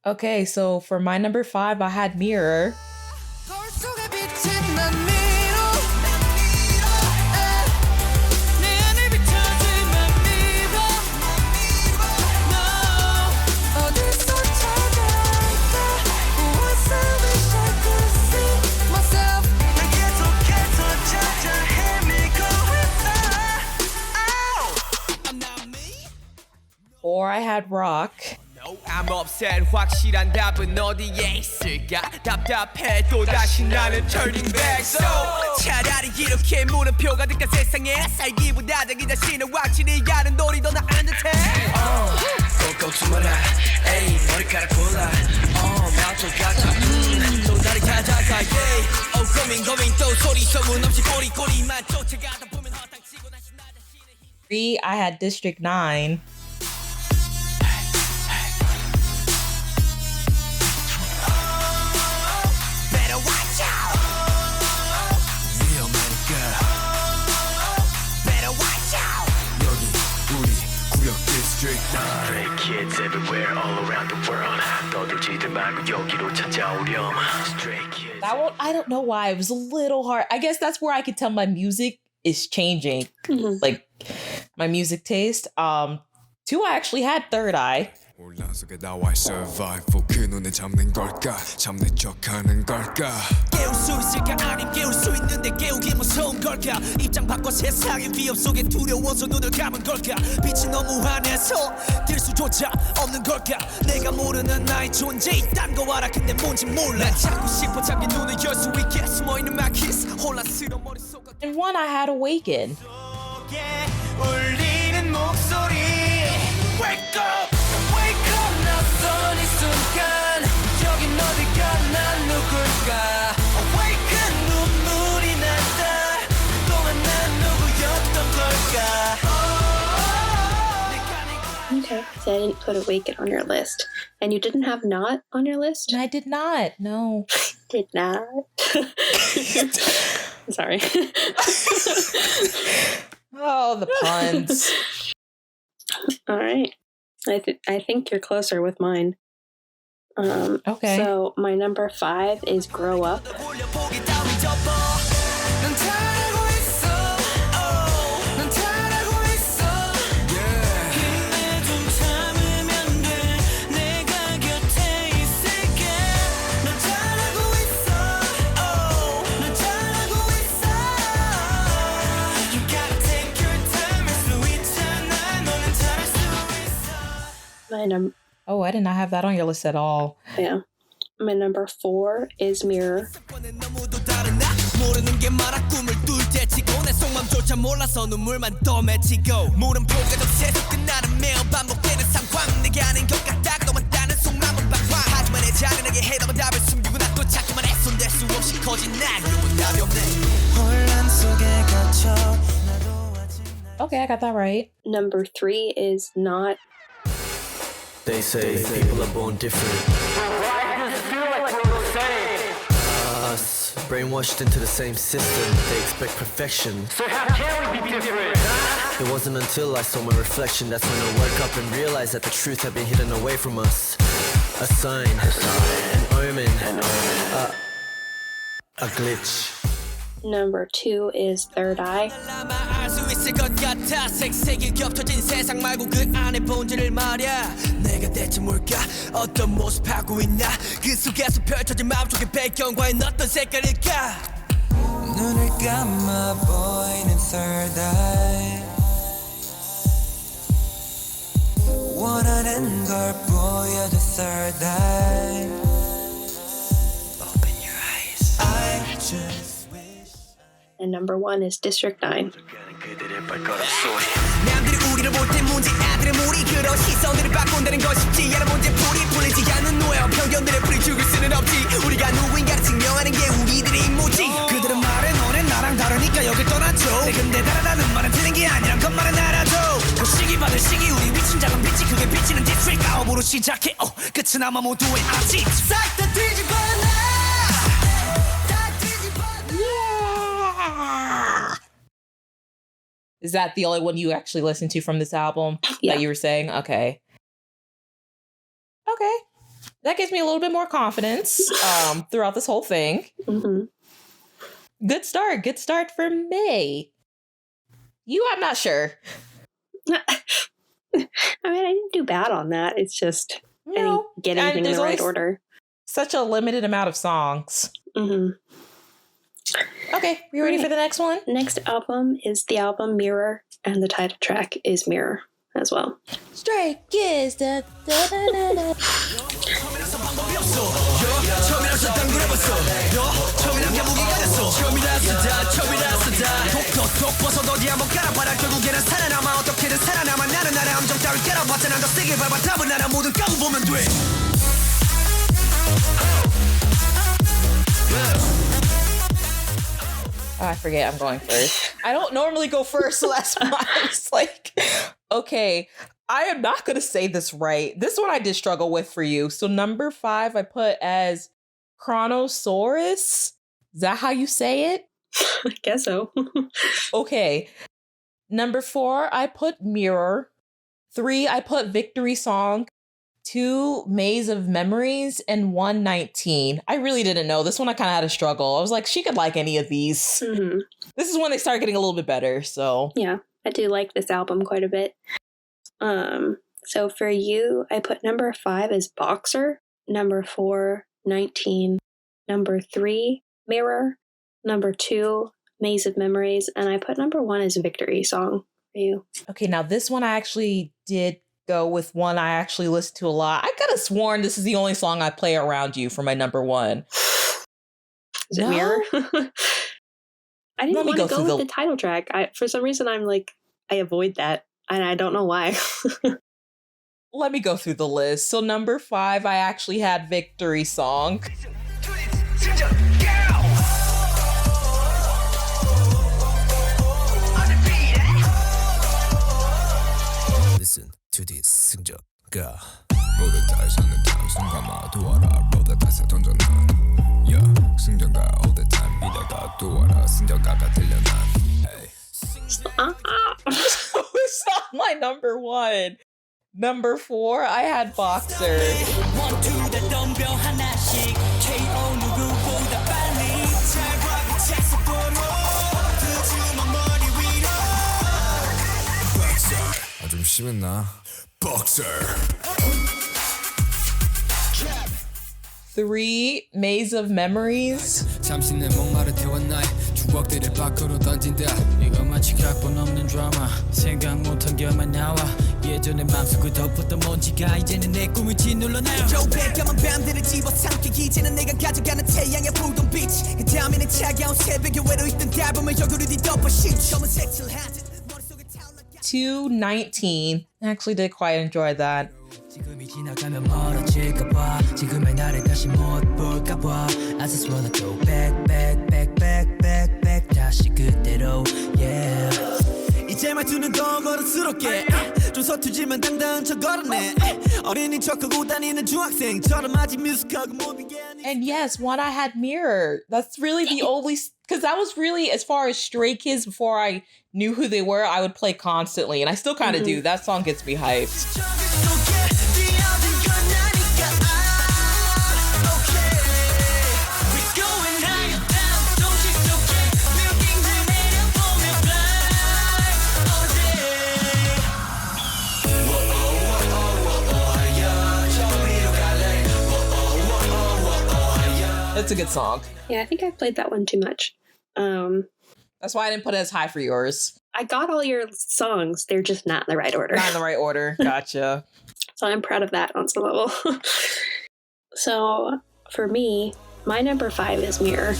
Okay, so for my number 5, I had Mirror. 4, I had rock. I'm upset 확실한 답은 어디에 있을까 답답해 또다시 나는 turning back so 차라리 이렇게 물음표가 득한 세상에 살기보다 자기 자신을 확실히 가는 놀이 더 나은 듯해 꼭꼭 숨어라 에이 머리카락 골라 나도 같아 또 다리 찾아가 yeah 고민 또 소리 소문 없이 꼬리꼬리만 쫓아가다 보면 허당치고 다시 나 자신의 3, I had District 9. Stray kids everywhere all around the world 떠들지들 말고 여기로 찾아오렴 Stray kids That one, I don't know why. It was a little hard. I guess that's where I could tell my music is changing. Like, my music taste. 2, I actually had Third Eye. 올라서게 나와 survive 그 눈에 잡는 걸까 잡는 척하는 걸까 깨울 수 있을까 아님 깨울 수 있는데 깨우기 무서운 걸까 입장 바꿔 세상의 위협 속에 두려워서 눈을 감은 걸까 빛이 너무 환해서 들 수조차 없는 걸까 내가 모르는 나의 존재 있단 거 알아 근데 뭔지 몰라 난 찾고 싶어 자기 눈을 열 수 있게 숨어있는 my kiss 혼란스러운 머릿속 And 1, I had Awaken. 울리는 목소리 Wake up Wake up 낯선 이 순간 여긴 어딜까 난 누굴까 Awaken 눈물이 난다 그동안 난 누구였던 걸까 Okay, so I didn't put Awaken on your list. And you didn't have Not on your list? And I did not. No. Did not. Sorry. Oh, the puns. All right. I think you're closer with mine. Okay. So my number 5 is Grow Up. Oh, I did not have that on your list at all. Yeah. My number 4 is Mirror. 모르는 게 많아 꿈을 뚫 때 치고 내 속맘조차 몰라서 눈물만 더 맺히고 물음표가 더 끝나는 매일 반복되는 상황 내가 아닌 것 같다 너만 따는 속마음은 방황 하지만 내 잔인하게 해답은 답을 숨기고 난 또 찾기만 해 손댈 수 없이 커진 난 이런 답이 없네 혼란 속에 갇혀 Okay, I got that right. Number 3 is Not. They say people are born different. Why does it feel like we're the same? Us, brainwashed into the same system. They expect perfection. So how can we be different? Huh? It wasn't until I saw my reflection that's when I woke up and realized that the truth had been hidden away from us. A sign, an omen, a glitch. Number 2 is Third Eye. 있을 것 같아 색색이 겹쳐진 세상 말고 그 안에 본질을 말야 내가 대체 뭘까 어떤 모습 하고 있나 그 속에서 펼쳐진 마음속의 배경과는 어떤 색깔일까 눈을 감아 보이는 third eye 원하는 걸 보여줘 third eye Open your eyes I just And number 1 is District 9. 남들이 우리를 볼 때 문제 아들의 무리 그런 시선들을 바꾼다는 건 쉽지 않은 문제풀이 풀리지 않는 노예와 편견들의 풀이 죽을 수는 없지 우리가 누구인가를 증명하는 게 우리들의 임무지 그들은 말해 너네 나랑 다르니까 여길 떠났죠 근데 다르다는 말은 틀린 게 아니란 것만은 알아줘 그 시기 받을 시기 우리 미친 작은 빛이 그게 비치는 디스트릭 가업으로 시작해 끝은 아마 모두의 아직 싹 다 뒤집어놔 Is that the only one you actually listened to from this album? Yeah. That you were saying? Okay. Okay. That gives me a little bit more confidence throughout this whole thing. Mm-hmm. Good start. Good start for me. You, I'm not sure. I mean, I didn't do bad on that. It's just I didn't get anything in the right order. Such a limited amount of songs. Mm-hmm. Okay, you ready for the next one? Next album is the album Mirror, and the title track is Mirror. as well. Stray Kids. Da, da, da, da, da. Oh, I forget I'm going first. I don't normally go first, so that's why I was like, okay, I am not going to say this right. This one I did struggle with for you. So number 5, I put as Chronosaurus. Is that how you say it? I guess so. Okay. Number 4, I put Mirror. 3, I put Victory Song. 2, Maze of Memories, and 1, 19. I really didn't know. This one I kind of had a struggle. I was like, she could like any of these. Mm-hmm. This is when they start getting a little bit better, so. Yeah, I do like this album quite a bit. So for you, I put number 5 as Boxer, number 4, 19, number 3, Mirror, number 2, Maze of Memories, and I put number 1 as Victory Song for you. Okay, now this one I actually did go with one I actually listen to a lot. I could have sworn this is the only song I play around you for my number 1. Is it Mirror? I didn't want to go with the title track. For some reason, I avoid that, and I don't know why. Let me go through the list. So number 5, I actually had Victory Song. Listen to this 승자가 모두 다 사는 단순과 마두어라 모두 다 세던전은 Yeah 승자가 all the time 이다가 두어라 승자가가 들려난 Hey It's not my number 1. Number 4, I had Boxer. 좀 심했나? Boxer 3, Maze of Memories. 잠시 내 목마를 태워 나의 추억들을 밖으로 던진다 이거 마치 각본 없는 드라마 생각 못한 결만 나와 예전에 맘속을 덮었던 먼지가 이제는 내 꿈을 짓눌러놔 조백감한 밤들을 집어삼켜 이제는 내가 가져가는 태양의 붉은 빛 그 다음에는 차가운 새벽에 외로있던 달밤을 여기로 뒤덮어 시점은 색칠하듯 2, 19. I actually did quite enjoy that. 지금이 지나가면 멀어질까봐 지금의 나를 다시 못 볼까봐 I just wanna go back back back back back back 다시 그대로 yeah 이제 말투는 더 거칠스럽게 좀 서투지만 당당한 척 걸었네 어린이 척하고 다니는 중학생처럼 아직 뮤직하고 모든 게 And yes, one I had Mirror. That's really the only, because that was really, as far as Stray Kids, before I knew who they were, I would play constantly, and I still kind of do. That song gets me hyped. It's a good song. Yeah, I think I played that one too much. That's why I didn't put it as high for yours. I got all your songs. They're just not in the right order. Not in the right order. Gotcha. So I'm proud of that on some level. So for me, my number 5 is Mirror.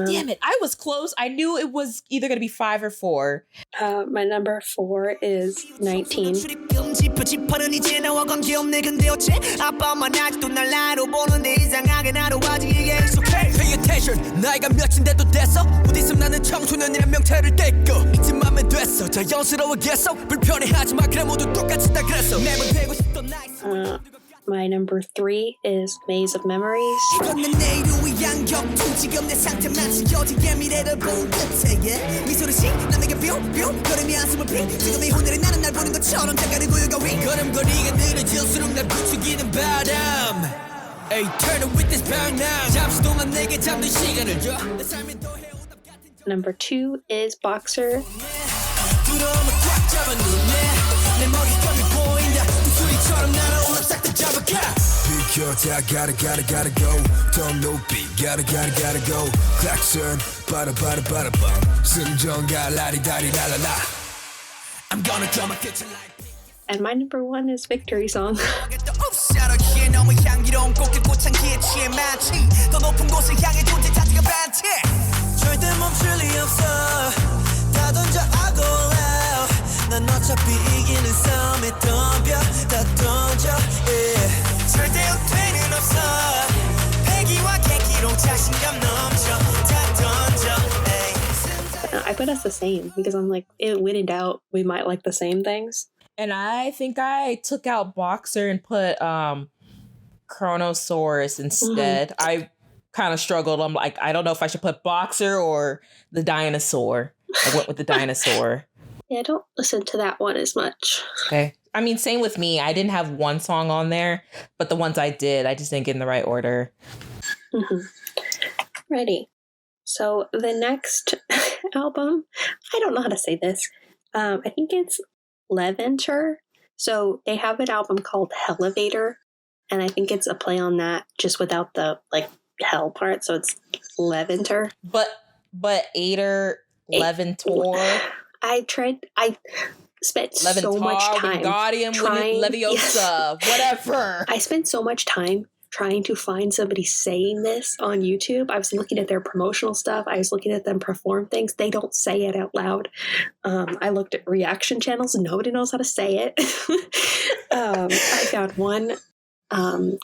Damn it, I was close. I knew it was either going to be 5 or 4. My number 4 is 19. Pay attention 나이가 몇인데도 됐어 곧 있으면 나는 청소년이란 명태를 떼고 이쯤하면 됐어 자연스러워겠어 불편해하지마 그래 모두 똑같이 다 그랬어 매번 되고 싶던 나이 My number 3 is Maze of Memories. Hey, turn the witness back now 잠시 동안 내게 잠든 시간을 줘 내 삶이 더 해오는 Number 2 is Boxer. gotta go 더 높이 gotta go klaxon bum 순정가 라리다리라라라 I'm gonna draw my kitchen like And my number 1 is Victory Song. 절대 멈출 리 없어 다 던져 I go loud 난 어차피 이기는 싸움에 덤벼 다 던져 yeah. 절대 후퇴는 없어 패기와 객기로 자신감 넘쳐 다 던져 hey. I put us the same because I'm like, when in doubt, we might like the same things. And I think I took out Boxer and put Chronosaurus instead. I kind of struggled. I'm like, I don't know if I should put Boxer or the dinosaur. I went with the dinosaur. Yeah, I don't listen to that one as much. Okay. I mean, same with me. I didn't have one song on there, but the ones I did, I just didn't get in the right order. Mm-hmm. Ready. So the next album, I don't know how to say this. I think it's Leventer. So they have an album called Elevator, and I think it's a play on that, just without the like hell part. So it's Leventer. But Ader, Leventor. I spent Leventar, so much time Wingardium, trying. Leviosa, whatever. I spent so much time trying to find somebody saying this on YouTube. I was looking at their promotional stuff. I was looking at them perform things. They don't say it out loud. I looked at reaction channels. Nobody knows how to say it. I found one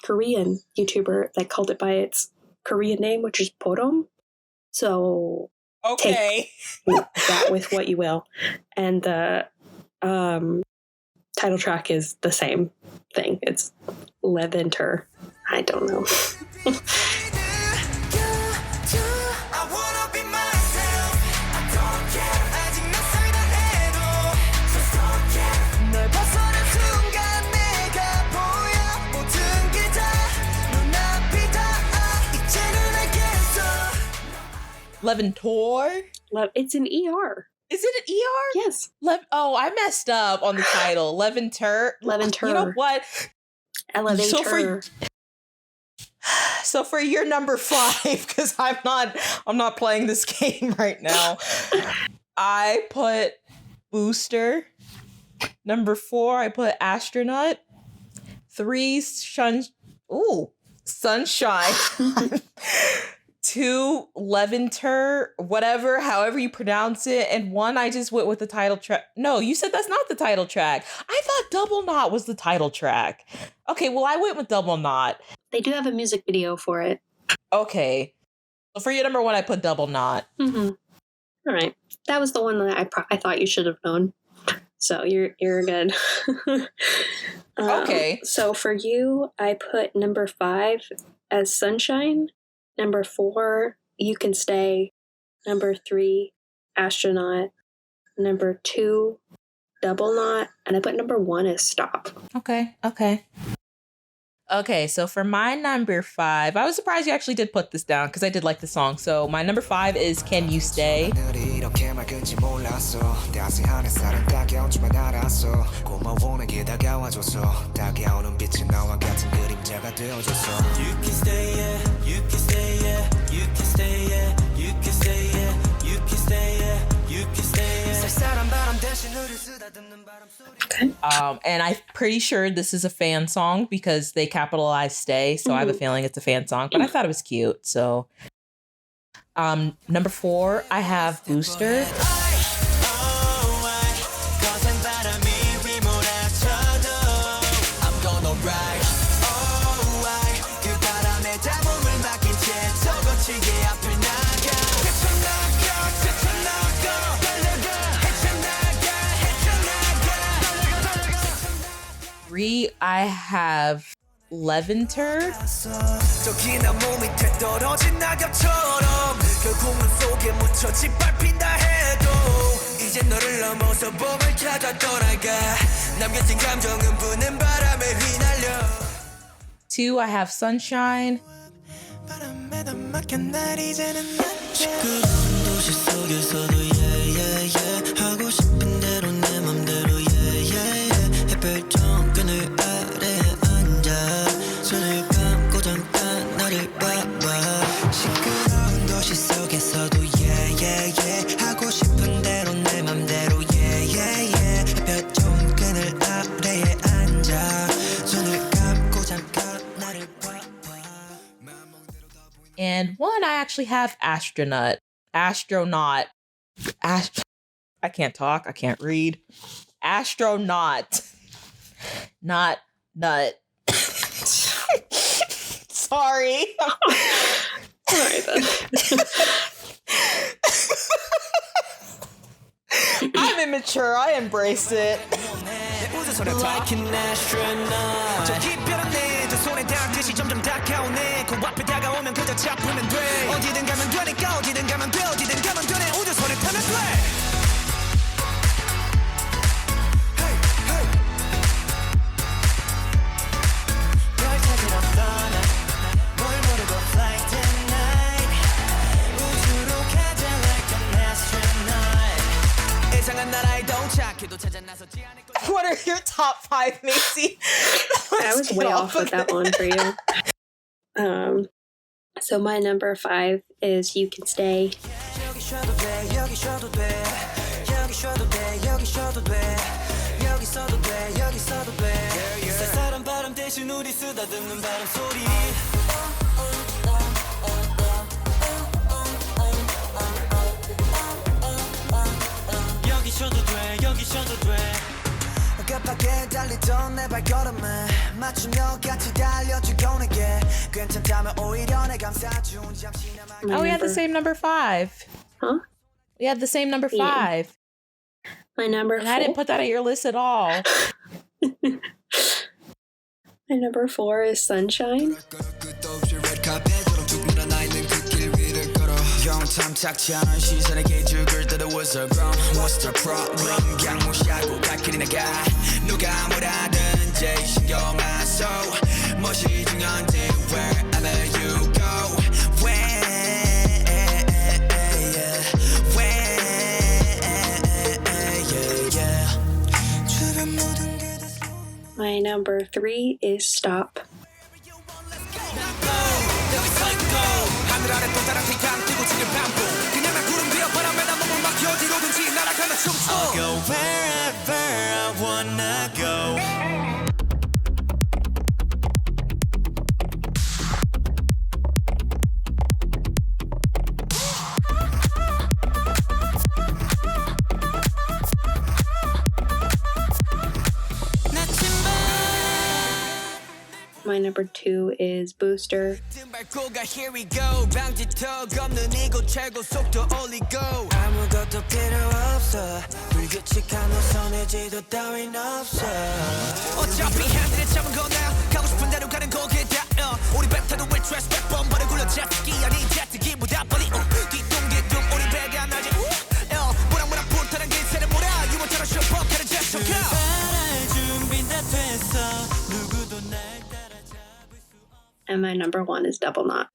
Korean YouTuber that called it by its Korean name, which is Porom. So Okay. take that with what you will. And the title track is the same thing. It's Leventer. I don't know. Leventor? It's an ER. Is it an ER? Yes. Oh, I messed up on the title. Leventor. Leventor. You know what? Elevator. So for your number 5, because I'm not playing this game right now, I put Booster. Number 4, I put Astronaut. 3, Sunshine. 2, Leventer, whatever, however you pronounce it. And 1, I just went with the title track. No, you said that's not the title track. I thought Double Knot was the title track. Okay, well, I went with Double Knot. They do have a music video for it. Okay. So for your number 1, I put Double Knot. Mm-hmm. All right. That was the one that I thought you should have known. So you're good. Okay. So for you, I put number 5 as Sunshine. Number 4, You Can Stay. Number 3, Astronaut. Number 2, Double Knot. And I put number 1 as Stop. Okay, so for my number 5, I was surprised you actually did put this down because I did like the song. So my number 5 is Can You Stay? Okay. And I'm pretty sure this is a fan song because they capitalized stay. So I have a feeling it's a fan song, but I thought it was cute. So number 4, I have Booster. I have Leventer. Two, I have Sunshine. 도시 속에서도 yeah yeah yeah 하고 싶은 대로 내 맘대로 yeah yeah yeah 햇볕 정근을 아래에 앉아 손을 감고 잠깐 나를 봐봐 시끄러운 도시 속에서도 yeah yeah yeah 하고 싶은 대로 내 맘대로 yeah yeah yeah 햇볕 정근을 아래에 앉아 손을 감고 잠깐 나를 봐봐. And one, I actually have astronaut. I can't talk. I can't read. Astronaut. Not nut. Sorry. Alright then. I'm immature. I embrace it. Like an astronaut. 저 기별한 내두 손에 닿듯이 점점 다가오네 그 앞에 다가오면 그저 잡으면 돼 어디든 가면 되니까 어디든 가면 돼 어디든 가면 되네 우주선을 타면 돼 Hey, hey. 별 찾으러 떠나 뭘 모르고 fly tonight 우주로 가자 like an astronaut 이상한 나라에 도착해도 찾아 나서지 않을 거야 What are your top 5, Macy? I was way off with that one for you. So my number 5 is You Can Stay. 여기 쉬어도 돼 여기 쉬어도 돼 여기 쉬어도 돼 여기 쉬어도 돼 여기 써도 돼 여기 써도 돼 쌀쌀한 바람 대신 우리 쓰다듬는 바람 소리 여기 쉬어도 돼 여기 쉬어도 돼 급하게 달리던 내 발걸음에 맞추며 같이 달려주고 내게 괜찮다면 오히려 내 감싸준 잠시나마 Oh, we had the same number 5. Huh? We had the same number 5. Yeah. My number And 4. I didn't put that on your list at all. My number 4 is Sunshine. 탐탁치 않은 시선에 기죽을 때도 was a ground What's the problem 그냥 무시하고 갈 길이 나가 누가 뭐라든지 신경 안 써 무엇이 중요한지 wherever you go My number 3 is Stop. 하늘 아래 또 다른 태양 뜨고 지는 밤도 그냥 난 구름 뒤에 바람에다 몸을 막혀 어디로든지 날아가는 춤춰 I'll go wherever I wanna go My number 2 is Booster. Here we go 방지턱 없는 이곳 최고 속도 올리고 아무것도 필요 없어 불규칙한 노선의 지도 따윈 없어 어차피 핸들에 잡은 거나 가고 싶은 대로 가는 거기다 우리 배 타도 왜 트래스 백번 발을 굴려 제트기 아닌 제트기보다 빨리 뒤뚱뒤뚱 우리 배가 나지 모락모락 불타는 기세를 몰아 유모차로 슈퍼카를 제쳐가 따라할 준비 다 됐어 누구도 날 And my number 1 is Double Knot.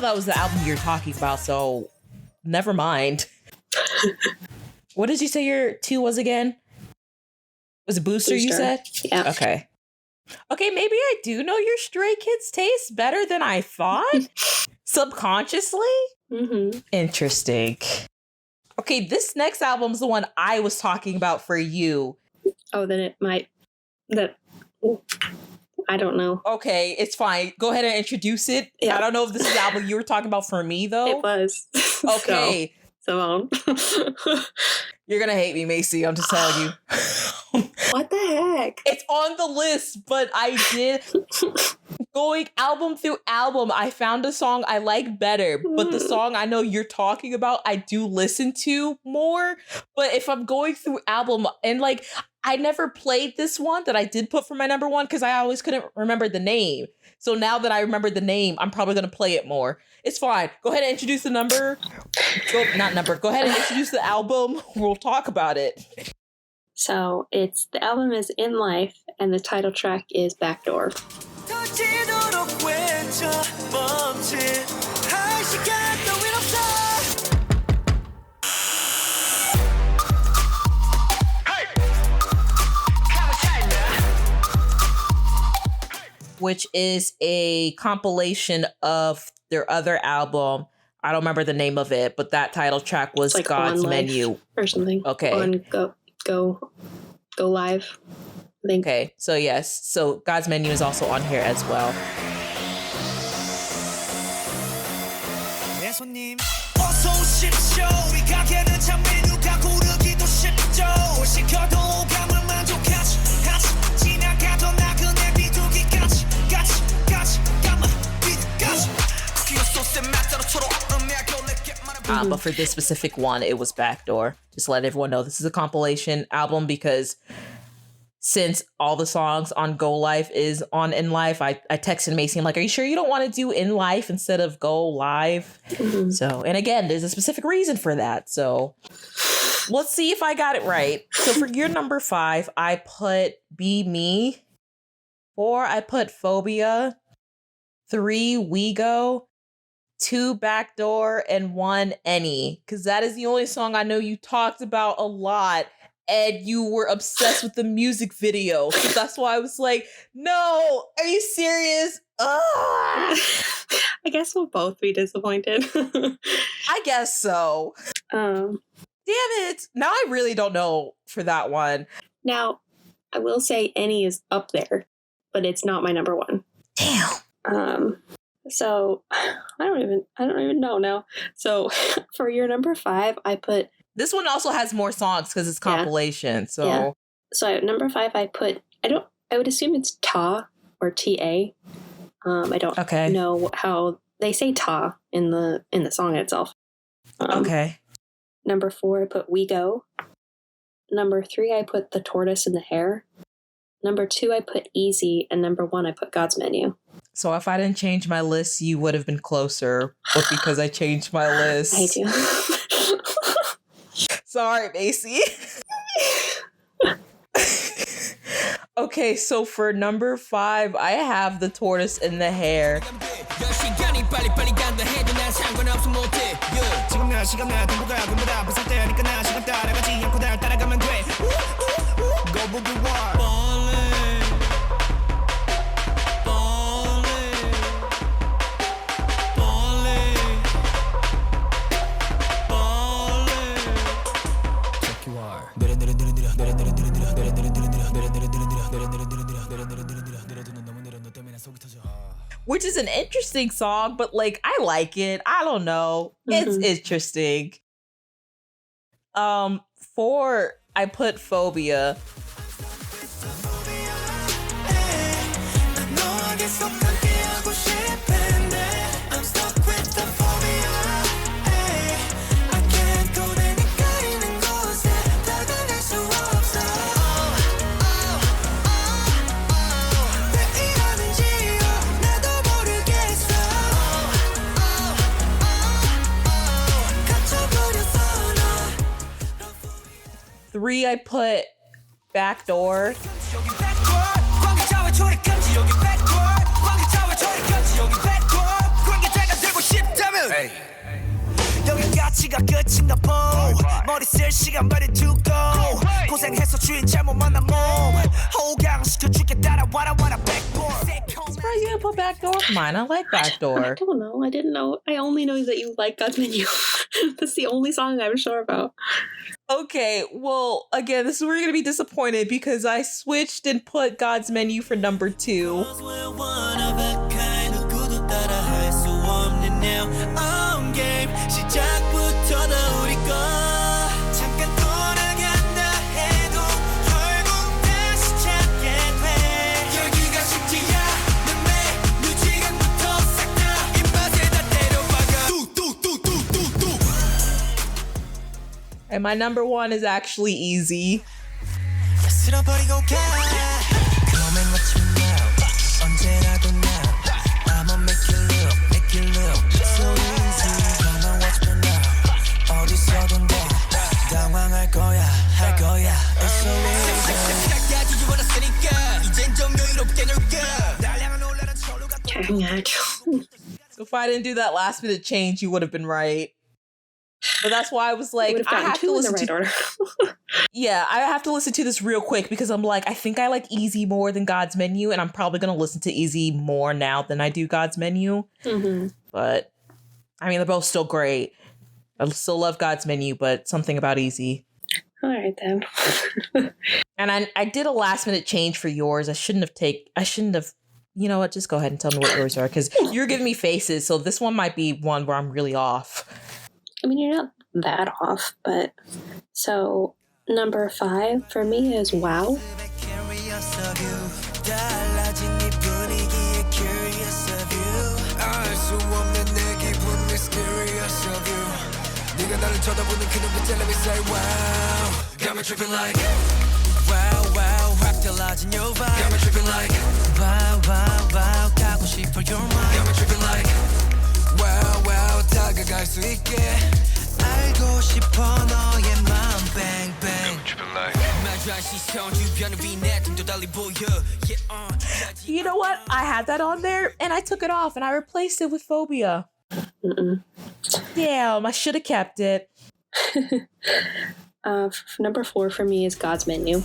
That was the album you're talking about, so never mind. What did you say your 2 was again? Was it Booster, you said? Yeah. Okay, maybe I do know your Stray Kids taste better than I thought. Subconsciously? Mm-hmm. Interesting. Okay, this next album's the one I was talking about for you. Oh, then it might... I don't know. Okay, it's fine. Go ahead and introduce it. Yeah. I don't know if this is the album you were talking about for me, though. It was. Okay. Simone. You're gonna hate me, Macy. I'm just telling you. What the heck? It's on the list, but I did. going album through album, I found a song I like better, but the song I know you're talking about, I do listen to more. But if I'm going through album and like, I never played this one that I did put for my number one because I always couldn't remember the name. So now that I remember the name, I'm probably going to play it more. It's fine. Go ahead and introduce the number. Go ahead and introduce the album. We'll talk about it. So the album is In Life, and the title track is Backdoor. Which is a compilation of their other album. I don't remember the name of it, but that title track was like God's Menu or something. Okay. On Go Live, I think. Okay, so yes. So God's Menu is also on here as well. But for this specific one, it was Backdoor. Just let everyone know this is a compilation album because since all the songs on Go Life is on In Life, I texted Macy. I'm like, are you sure you don't want to do In Life instead of Go Live? Mm-hmm. So, and again, there's a specific reason for that. So let's see if I got it right. So for your number 5, I put Be Me. 4, I put Phobia. 3, We Go. 2, Backdoor, and 1, Any. Because that is the only song I know you talked about a lot. And you were obsessed with the music video. So that's why I was like, no, are you serious? Ugh. I guess we'll both be disappointed. I guess so. Damn it. Now I really don't know for that one. Now, I will say Any is up there, but it's not my number 1. Damn. So I don't even know now. So for your number 5, I put. This one also has more songs because it's compilation. So So at number 5, I would assume it's Ta or T-A. I don't know how they say Ta in the song itself. Okay. Number 4, I put We Go. Number 3, I put The Tortoise and the Hare. Number 2, I put Easy. And number 1, I put God's Menu. So if I didn't change my list, you would have been closer. But because I changed my list. I do. Sorry, Macy. Okay, so for number 5, I have The Tortoise and the Hare. Which is an interesting song, but like I like it. I don't know. It's interesting. 4, I put Phobia. Three, I put Backdoor. Hey. 여기까지가 끝인가 보 머리 쓸 시간 ready to go 고생해서 주인 잘못 만난 몸 호강시켜줄게 따라와라 Surprised you didn't put Backdoor? Mine, I like Backdoor. I don't know. I didn't know. I only know that you like God's Menu. That's the only song I'm sure about. Okay, well, again, this is where you're going to be disappointed because I switched and put God's Menu for number 2. And my number one is actually Easy. 쓸어버리고 가 Come and watch me now 언제라도 now I'ma make you look So easy Come and watch me now 어디서든 다 당황할 거야 할 거야 It's so easy 가지고 원했으니까 이젠 좀 여유롭게 놀까 날 향한 올라란 철로 같은 If I didn't do that last minute change, you would have been right. But that's why I was like, I have to listen to order. Yeah, I have to listen to this real quick because I'm like, I think I like Easy more than God's Menu, and I'm probably gonna listen to Easy more now than I do God's Menu. Mm-hmm. But I mean, they're both still great. I still love God's Menu, but something about Easy. All right then. And I did a last minute change for yours. I shouldn't have. You know what? Just go ahead and tell me what yours are because you're giving me faces. So this one might be one where I'm really off. I mean, you're not that off, but so number 5 for me is Wow. 다가갈 수 있게 알고 싶어 너의 마음 bang bang 마주한 시선 주변을 비내 등도 달리 보여 You know what? I had that on there and I took it off and I replaced it with Phobia. Damn, I should have kept it. Number 4 for me is God's Menu.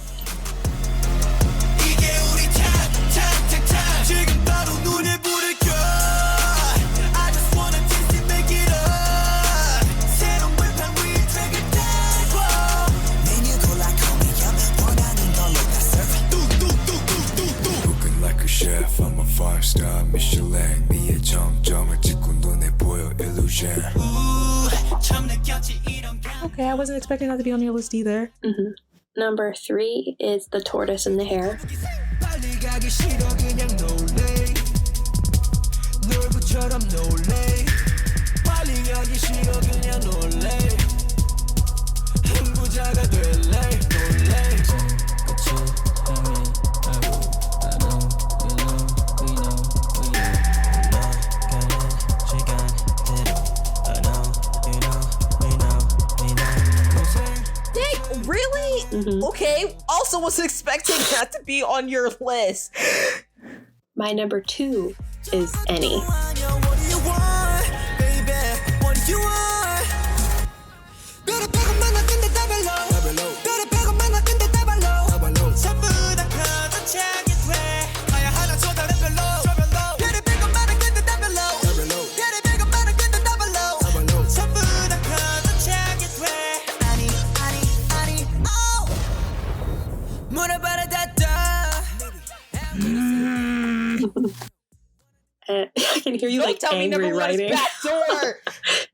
이게 우리 탑 지금 바로 눈에 불을 켜 I just wanna taste it make it up 새로운 발판 위에 track을 타고 메뉴 골라 coming up 원하는 걸로 다 serve Cooking like a chef I'm a 5-star Michelin 미의 정점을 찍고 눈에 보여 illusion 처음 느꼈지 이런 Okay, I wasn't expecting that to be on your list either. Mm-hmm. Number 3 is The Tortoise and the Hare. 빨리 가기 싫어 그냥 놀래 놀부처럼 놀래 빨리 가기 싫어 그냥 놀래 흥부자가 될래 놀래 끝이 하면 I know you know we know we 가는 시간대로 I know you know we know we know Dang, really? Mm-hmm. Okay, also wasn't expecting that to be on your list. My number 2 is Any. What do you want, baby? What do you want? 너를 빼고만 나 근데 double low. 너를 빼고만 나 근데 double low. 전부 다 커져 차게 돼. 아야 하나 줘 다른 별로. 너를 빼고만 나 근데 double low. 너를 빼고만 나 근데 double low. 전부 다 커져 차게 돼. 아니, oh. 물어봐라 닫아. I can hear you Don't like tell me angry number one is writing. Backdoor.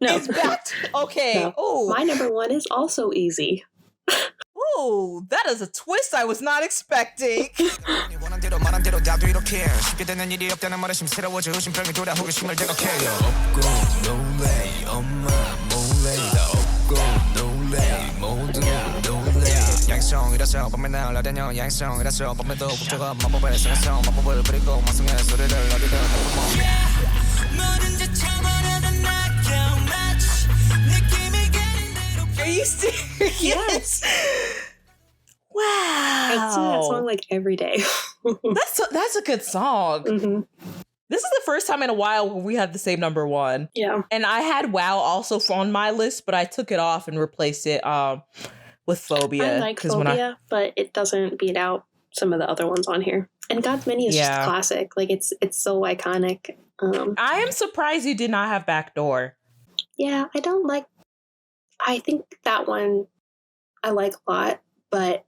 No. It's back. Okay. No. Oh. My number 1 is also Easy. Oh, that is a twist I was not expecting. 원한 대로 말한 대로 나도 이렇게 쉽게 되는 일이 없다는 말에 심스러워져 심평이 돌아 호기심을 대각해 없고 놀래 엄마 몰래 다 없고 놀래 모두 놀래 양성이라서 밤에 날아다녀 양성이라서 밤에도 국적어 마법을 쓰면서 마법을 부리고 마성의 소리를 어디든 뭐든지 참아내도 knockout match 느낌이 가는 대로 Are you serious? Yes. Wow. I sing that song like every day. That's a good song. Mm-hmm. This is the first time in a while where we had the same number 1. Yeah. And I had Wow also on my list, but I took it off and replaced it with Phobia. I like Phobia, but it doesn't beat out some of the other ones on here. And God's Menu is just classic. Like it's so iconic. I am surprised you did not have Backdoor. Yeah, I think that one I like a lot, but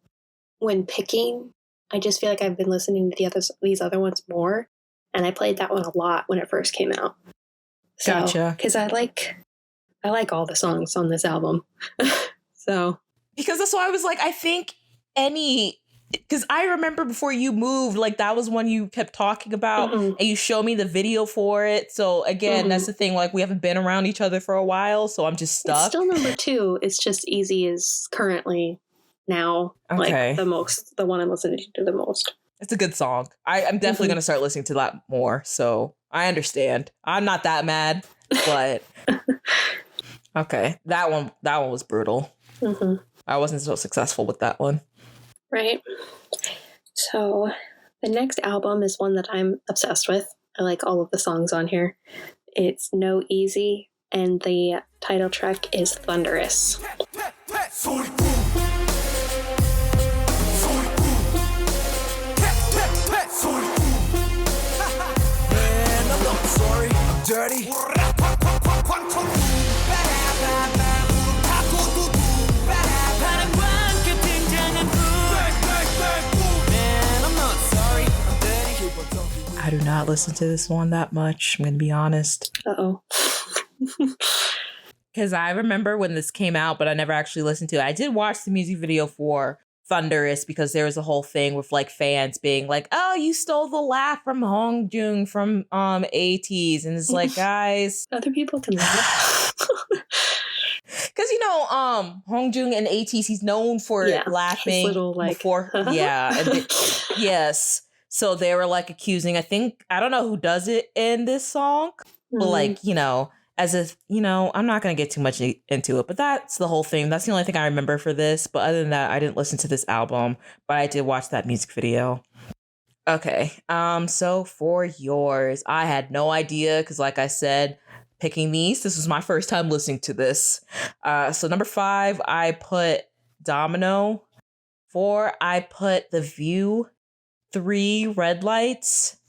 when picking, I just feel like I've been listening to these other ones more, and I played that one a lot when it first came out. So, Gotcha. Because I like all the songs on this album. So Because that's why I was like, I think Any because I remember before you moved, like that was one you kept talking about, and you showed me the video for it. So again, that's the thing. Like we haven't been around each other for a while, so I'm just stuck. It's still number 2. It's just Easy is currently now like the one I'm listening to the most. It's a good song. I'm definitely gonna start listening to that more. So I understand. I'm not that mad, but okay, that one was brutal. I wasn't so successful with that one. Right. So the next album is one that I'm obsessed with. I like all of the songs on here. It's No Easy, and the title track is Thunderous. Sorry, I'm dirty. I do not listen to this one that much. I'm going to be honest. Uh-oh. Because I remember when this came out, but I never actually listened to it. I did watch the music video for Thunderous because there was a whole thing with like fans being like, oh, you stole the laugh from Hong Jung from ATs. And it's like, guys. Other people can laugh. Because, you know, Hong Jung and ATs, he's known for laughing little, like, before. Yes. So they were like accusing, I don't know who does it in this song, but like, you know, as if, you know, I'm not going to get too much into it, but that's the whole thing. That's the only thing I remember for this. But other than that, I didn't listen to this album, but I did watch that music video. Okay. So for yours, I had no idea because like I said, picking this was my first time listening to this. So number 5, I put Domino. 4, I put The View. 3, Red Lights.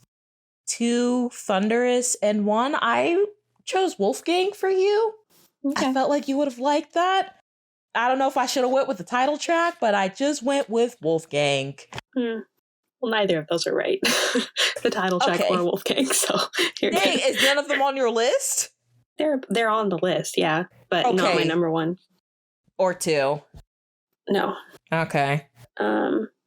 2, Thunderous. And 1, I chose Wolfgang for you. Okay. I felt like you would have liked that. I don't know if I should have went with the title track, but I just went with Wolfgang. Well, neither of those are right. The title track or Wolfgang. So is none of them on your list? They're on the list, yeah, but not my number 1 or 2. No. Okay.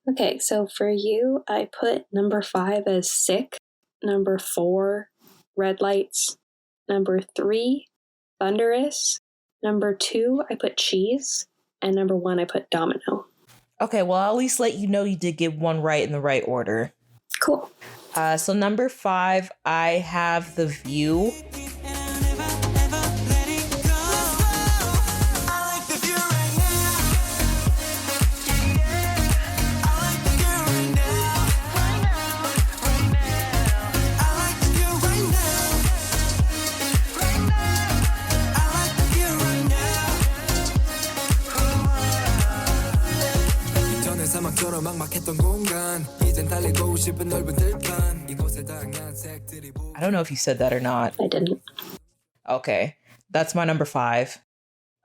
Okay, so for you, I put number 5 as Sick, number 4, Red Lights, number 3, Thunderous, number 2, I put Cheese, and number 1, I put Domino. Okay, well, I'll at least let you know you did get one right in the right order. Cool. So number 5, I have The View. I don't know if you said that or not. I didn't. Okay. That's my number 5.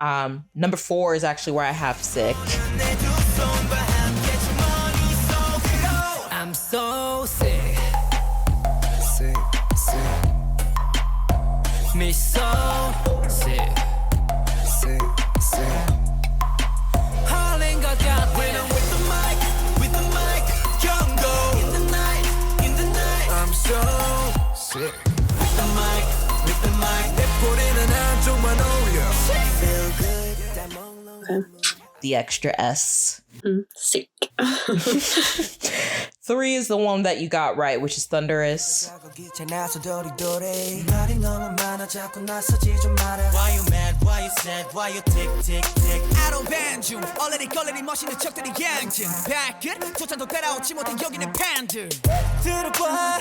Number 4 is actually where I have Sick. I'm so sick. Sick. Me so sick. Hurling got when I'm with the mic, young go. In the night, I'm so sick. With the mic, 내 뿌리는 한쪽만 올려. Feel good. Okay. The extra S. Sick. 3 is the one that you got right, which is Thunderous. Why you mad? Why you sad? Why you tick? I don't ban 중 얼레리 걸레리 멋있는 척들이 양진 발끝 조차도 따라오지 못한 여기는 팬들 들어봐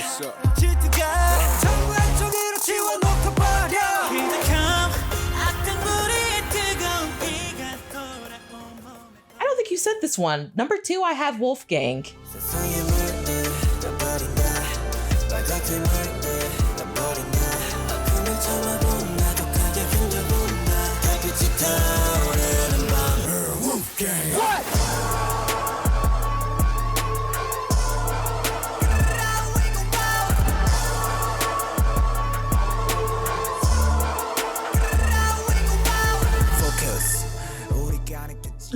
질투가 전부 한쪽으로 지워놓고 버려 기적함 악당 불이 뜨거운 비가 돌아온 몸에 I don't think you said this one. Number 2, I have Wolfgang. 세상에 물들 다 버린다 빨갛게 물들 다 버린다 아픔을 참아본 나 독하게 견뎌본 나 달빛이 타오르는 밤 Wolfgang What? Focus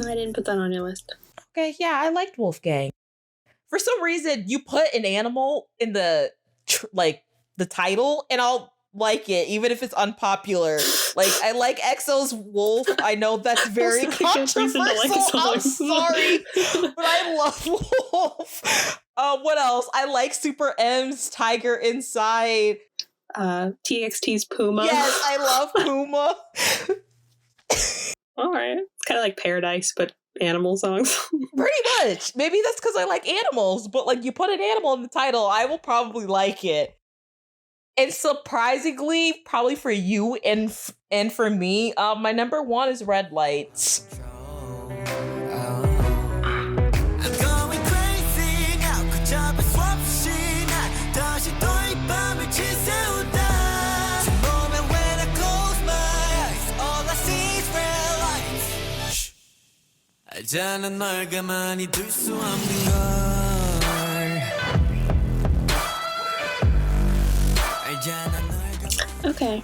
I didn't put that on your list. Okay, yeah, I liked Wolfgang. for some reason you put an animal in the like the title, and I'll like it even if it's unpopular. Like I like EXO's Wolf. I know that's very That's not a good reason to like a controversial. I'm song. sorry, but I love Wolf. What else? I like Super M's Tiger Inside. TXT's Puma. Yes, I love Puma. All right. It's kind of like Paradise, but animal songs. Pretty much. Maybe that's because I like animals, but like you put an animal in the title, I will probably like it. And surprisingly, probably for you and for me, my number one is Red Lights. 알잖아 널 가만히 둘 수 없는 걸 알잖아 널 Okay.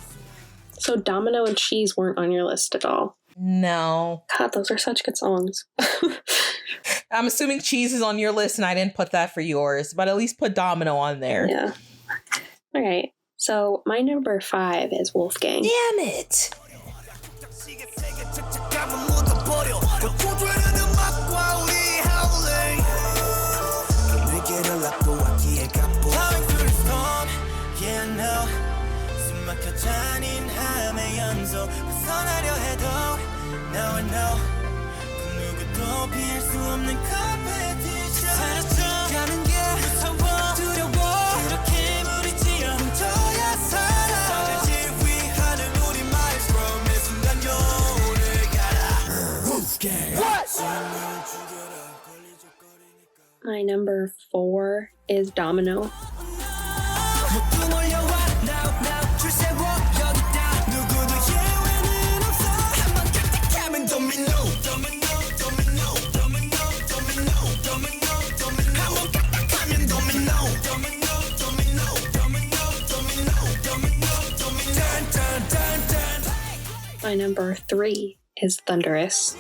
So Domino and Cheese weren't on your list at all. No. God, those are such good songs. I'm assuming Cheese is on your list and I didn't put that for yours, but at least put Domino on there. Yeah. All right. So my number 5 is Wolfgang. Damn it. My number 4 is Domino. My number 3 is Thunderous.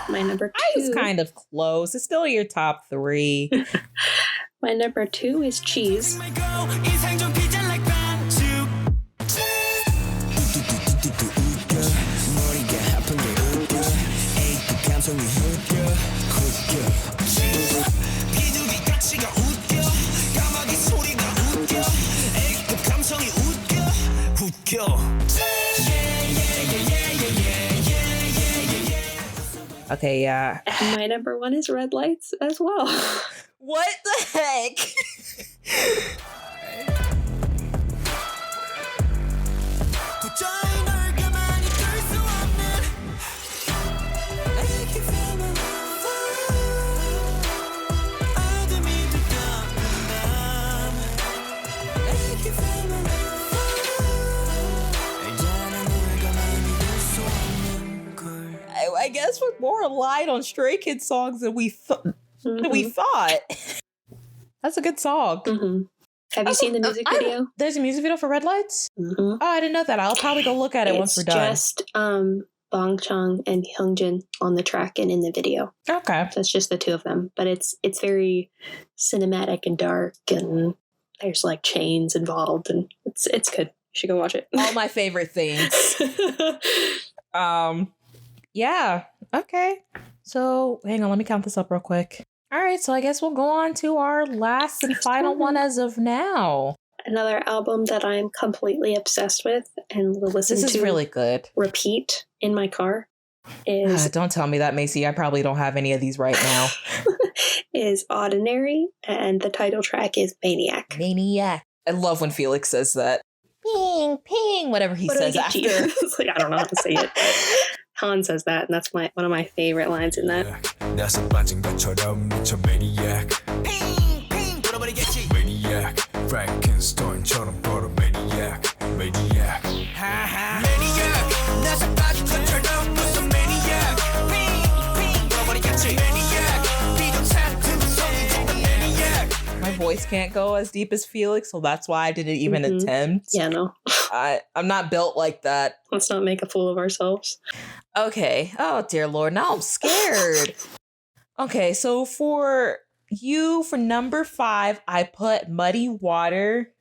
My number 2. I was kind of close. It's still your top 3. My number 2 is Cheese. Okay, yeah. And my number 1 is Red Lights as well. What the heck? I guess we're more aligned on Stray Kids songs than we thought. That's a good song. Mm-hmm. Have you seen the music video? There's a music video for Red Lights? Mm-hmm. Oh, I didn't know that. I'll probably go look at it once we're done. It's just Bongchang and Hyungjin on the track and in the video. Okay. So it's just the two of them. But it's very cinematic and dark, and there's like chains involved, and it's good. You should go watch it. All my favorite things. Yeah. Okay. So hang on, let me count this up real quick. All right, so I guess we'll go on to our last and final one as of now. Another album that I'm completely obsessed with and will listen This is to really good. repeat in my car is Don't tell me that, Macy. I probably don't have any of these right now. is Ordinary, and the title track is Maniac. Maniac. I love when Felix says that. Ping, ping, whatever he What do I says get after. to you? It's like, I don't know how to say it. But Han says that, and that's one of my favorite lines in that. 나서 빠진 것처럼 미쳐 maniac maniac Frankenstein처럼 걸어 maniac maniac 나서 빠진 것처럼 무슨 voice can't go as deep as Felix, so that's why I didn't even attempt. Yeah, no. I'm not built like that. Let's not make a fool of ourselves. Okay. Oh, dear Lord. Now I'm scared. Okay, so for you, for number 5, I put Muddy Water.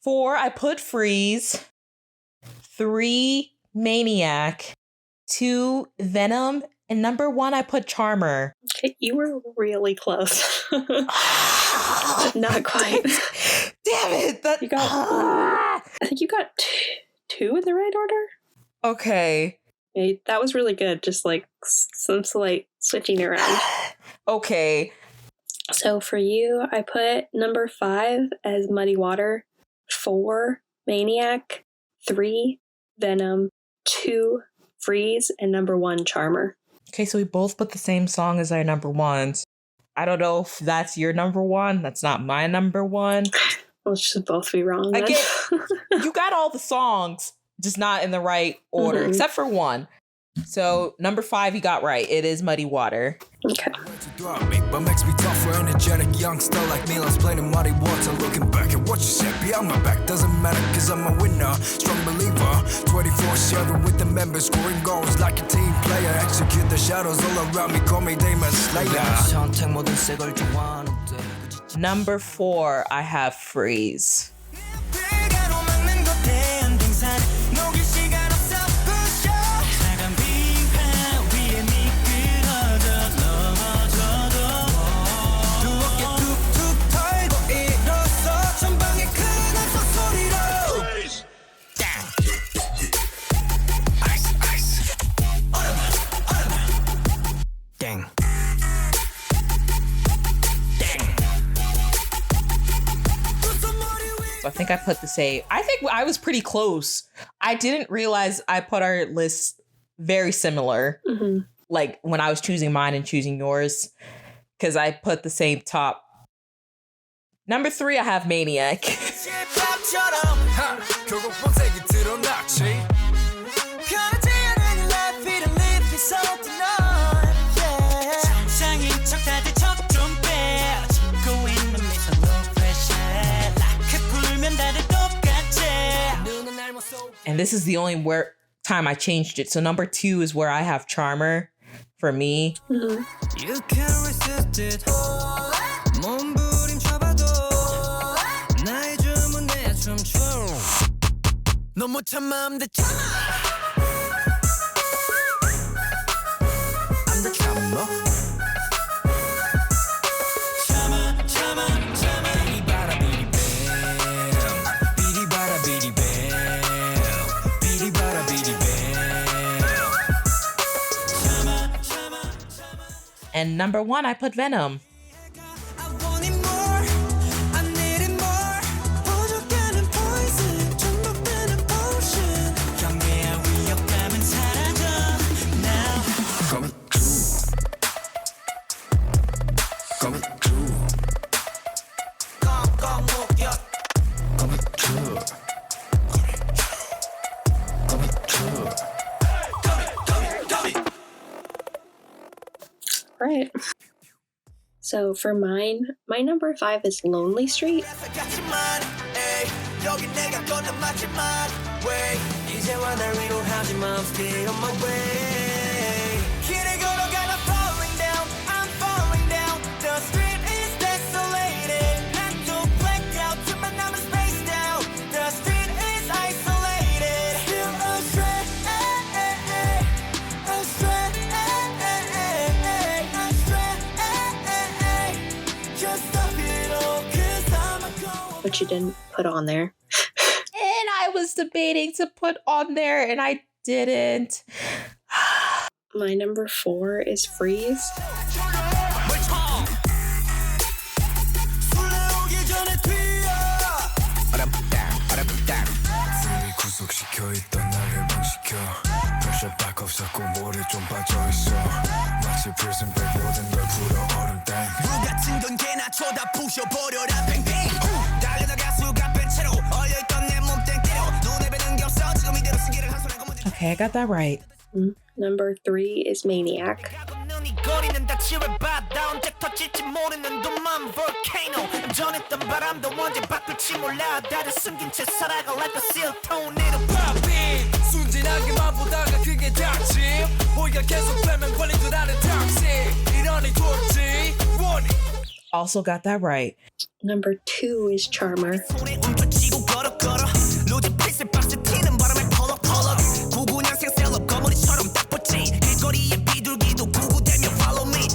4, I put Freeze. 3, Maniac. 2, Venom. And number 1, I put Charmer. Okay, you were really close. Not quite. Damn it! You got. I think you got 2 in the right order. Okay. Yeah, that was really good. Just like some slight switching around. Okay. So for you, I put number 5 as Muddy Water, 4, Maniac, 3, Venom, 2, Freeze, and number 1, Charmer. Okay, so we both put the same song as our number 1s. I don't know if that's your number 1. That's not my number 1. We'll just both be wrong then. You got all the songs, just not in the right order, except for 1. So number 5 you got right. It is Muddy Water. Okay. But makes me tougher, energetic youngster like me. Let's play the muddy water. Looking back at what you said behind my back doesn't matter, cause I'm a winner, strong believer. 24/7 with the members, scoring goals like a team player. Execute the shadows all around me, call me Demon Slayer. Number 4, I have Freeze. So I think I put the same. I think I was pretty close. I didn't realize I put our list very similar. Like when I was choosing mine and choosing yours, because I put the same top. Number 3, I have Maniac. And this is the only time I changed it. So number 2 is where I have Charmer for me. You can't resist it. 몸부림쳐봐도 나의 주문에 춤춰. 너 못 참아 I'm the charmer. And number 1, I put Venom. Right. So for mine, my number 5 is Lonely Street. Which you didn't put on there. And I was debating to put on there and I didn't. My number 4 is Freeze. Okay, I got that right. Number 3 is Maniac. 바다 언제 터질지 모르는 둠만 volcano 전했던 바람도 언제 바꿀지 몰라 다들 숨긴 채 살아가 like a seal tornado popping 순진하게만 보다가 그게 닥침 우리가 계속 빼면 걸리듯 하는 닥침 이러니 돌지 원이 Also got that right. Number 2 is Charmer. 손에 움켜쥐고 걸어 걸어 로즈 핏을 박스 튀는 바람에 펄럭펄럭 99년생 셀럽 거머리처럼 딱 붙지 길거리에 비둘기도 구구대며 follow me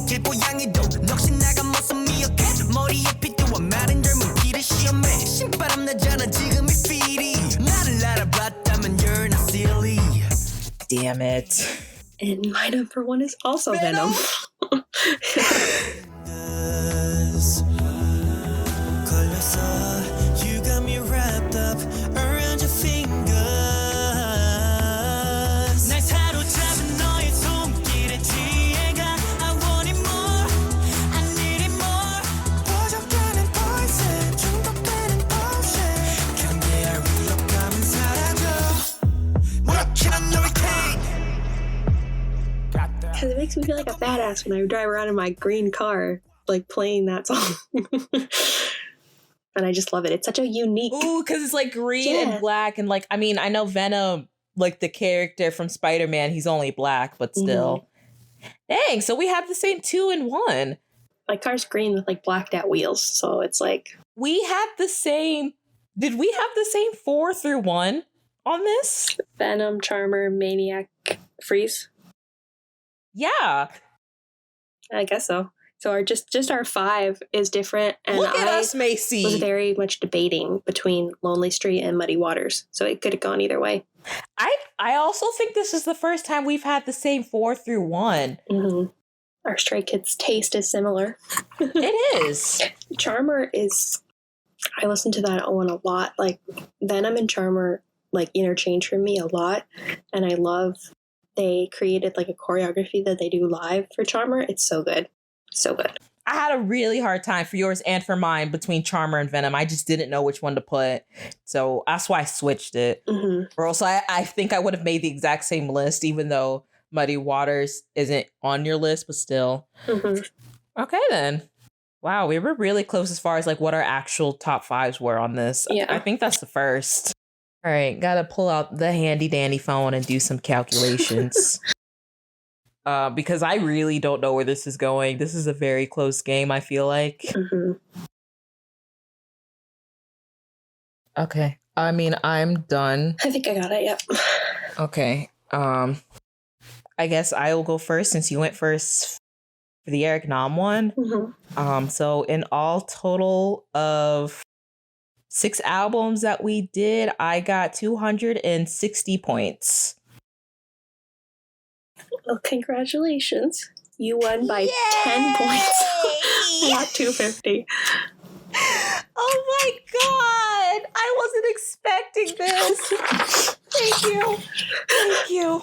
길고양이도 넋이 나간 모습 미역해 머리에 빗대와 마른 젊은 피를 시험해 신바람 나잖아 지금 이 필이 나를 알아봤다면 you're not silly Damn it. And my number 1 is also Venom. You got me wrapped up around your fingers 날 사로잡은 너의 손길에 취해가 I want it more I need it more 부족되는 poison 중독되는 potion 경계할 위협감은 사라져 무럭지는 hurricane Because it makes me feel like a badass when I drive around in my green car, like playing that song. And I just love it. It's such a unique. Ooh, because it's like green Yeah. and black. And like, I mean, I know Venom, like the character from Spider-Man, he's only black, but still. Dang, so we have the same 2 and 1. My car's green with like blacked out wheels. So it's like. We had the same. Did we have the same 4 through 1 on this? Venom, Charmer, Maniac, Freeze. Yeah. I guess so. So our just our 5 is different, and Look at I us, Macy. was very much debating between Lonely Street and Muddy Waters, so it could have gone either way. I also think this is the first time we've had the same 4 through 1. Our Stray Kids taste is similar. It is. Charmer is. I listen to that one a lot. Like Venom and Charmer like interchange for me a lot, and I love they created like a choreography that they do live for Charmer. It's so good. So good. I had a really hard time for yours and for mine between Charmer and Venom. I just didn't know which one to put. So that's why I switched it. Or else I think I would have made the exact same list, even though Muddy Waters isn't on your list, but still. Okay, then. Wow, we were really close as far as like what our actual top 5s were on this. Yeah. I think that's the first. All right, gotta pull out the handy dandy phone and do some calculations. Because I really don't know where this is going. This is a very close game, I feel like. Okay. I mean, I'm done. I think I got it, yep. Okay. I guess I will go first since you went first for the Eric Nam one. So in all total of 6 albums that we did, I got 260 points. Well, congratulations. You won by 10 points. I got 250. Oh my god! I wasn't expecting this. Thank you. Thank you.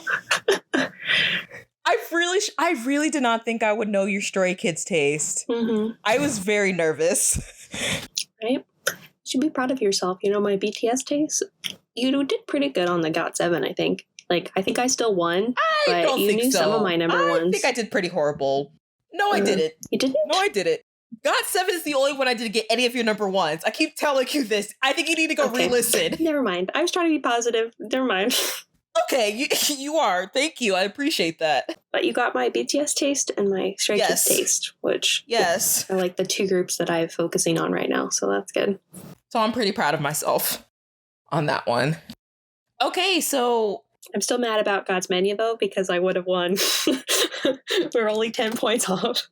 I really did not think I would know your Stray Kids taste. I was very nervous. Right? You should be proud of yourself. You know, my BTS taste, you did pretty good on the GOT7, I think. Like, I think I still won, I but don't you think knew so. some of my number ones. I think I did pretty horrible. No, I didn't. You didn't? No, I didn't. GOT7 is the only one I didn't get any of your number ones. I keep telling you this. I think you need to go re-listen. Never mind. I was trying to be positive. Never mind. Okay, you are. Thank you. I appreciate that. But you got my BTS taste and my Stray Kids taste, which are like the 2 groups that I'm focusing on right now. So that's good. So I'm pretty proud of myself on that one. Okay, so I'm still mad about God's Menu, though, because I would have won. We're only 10 points off.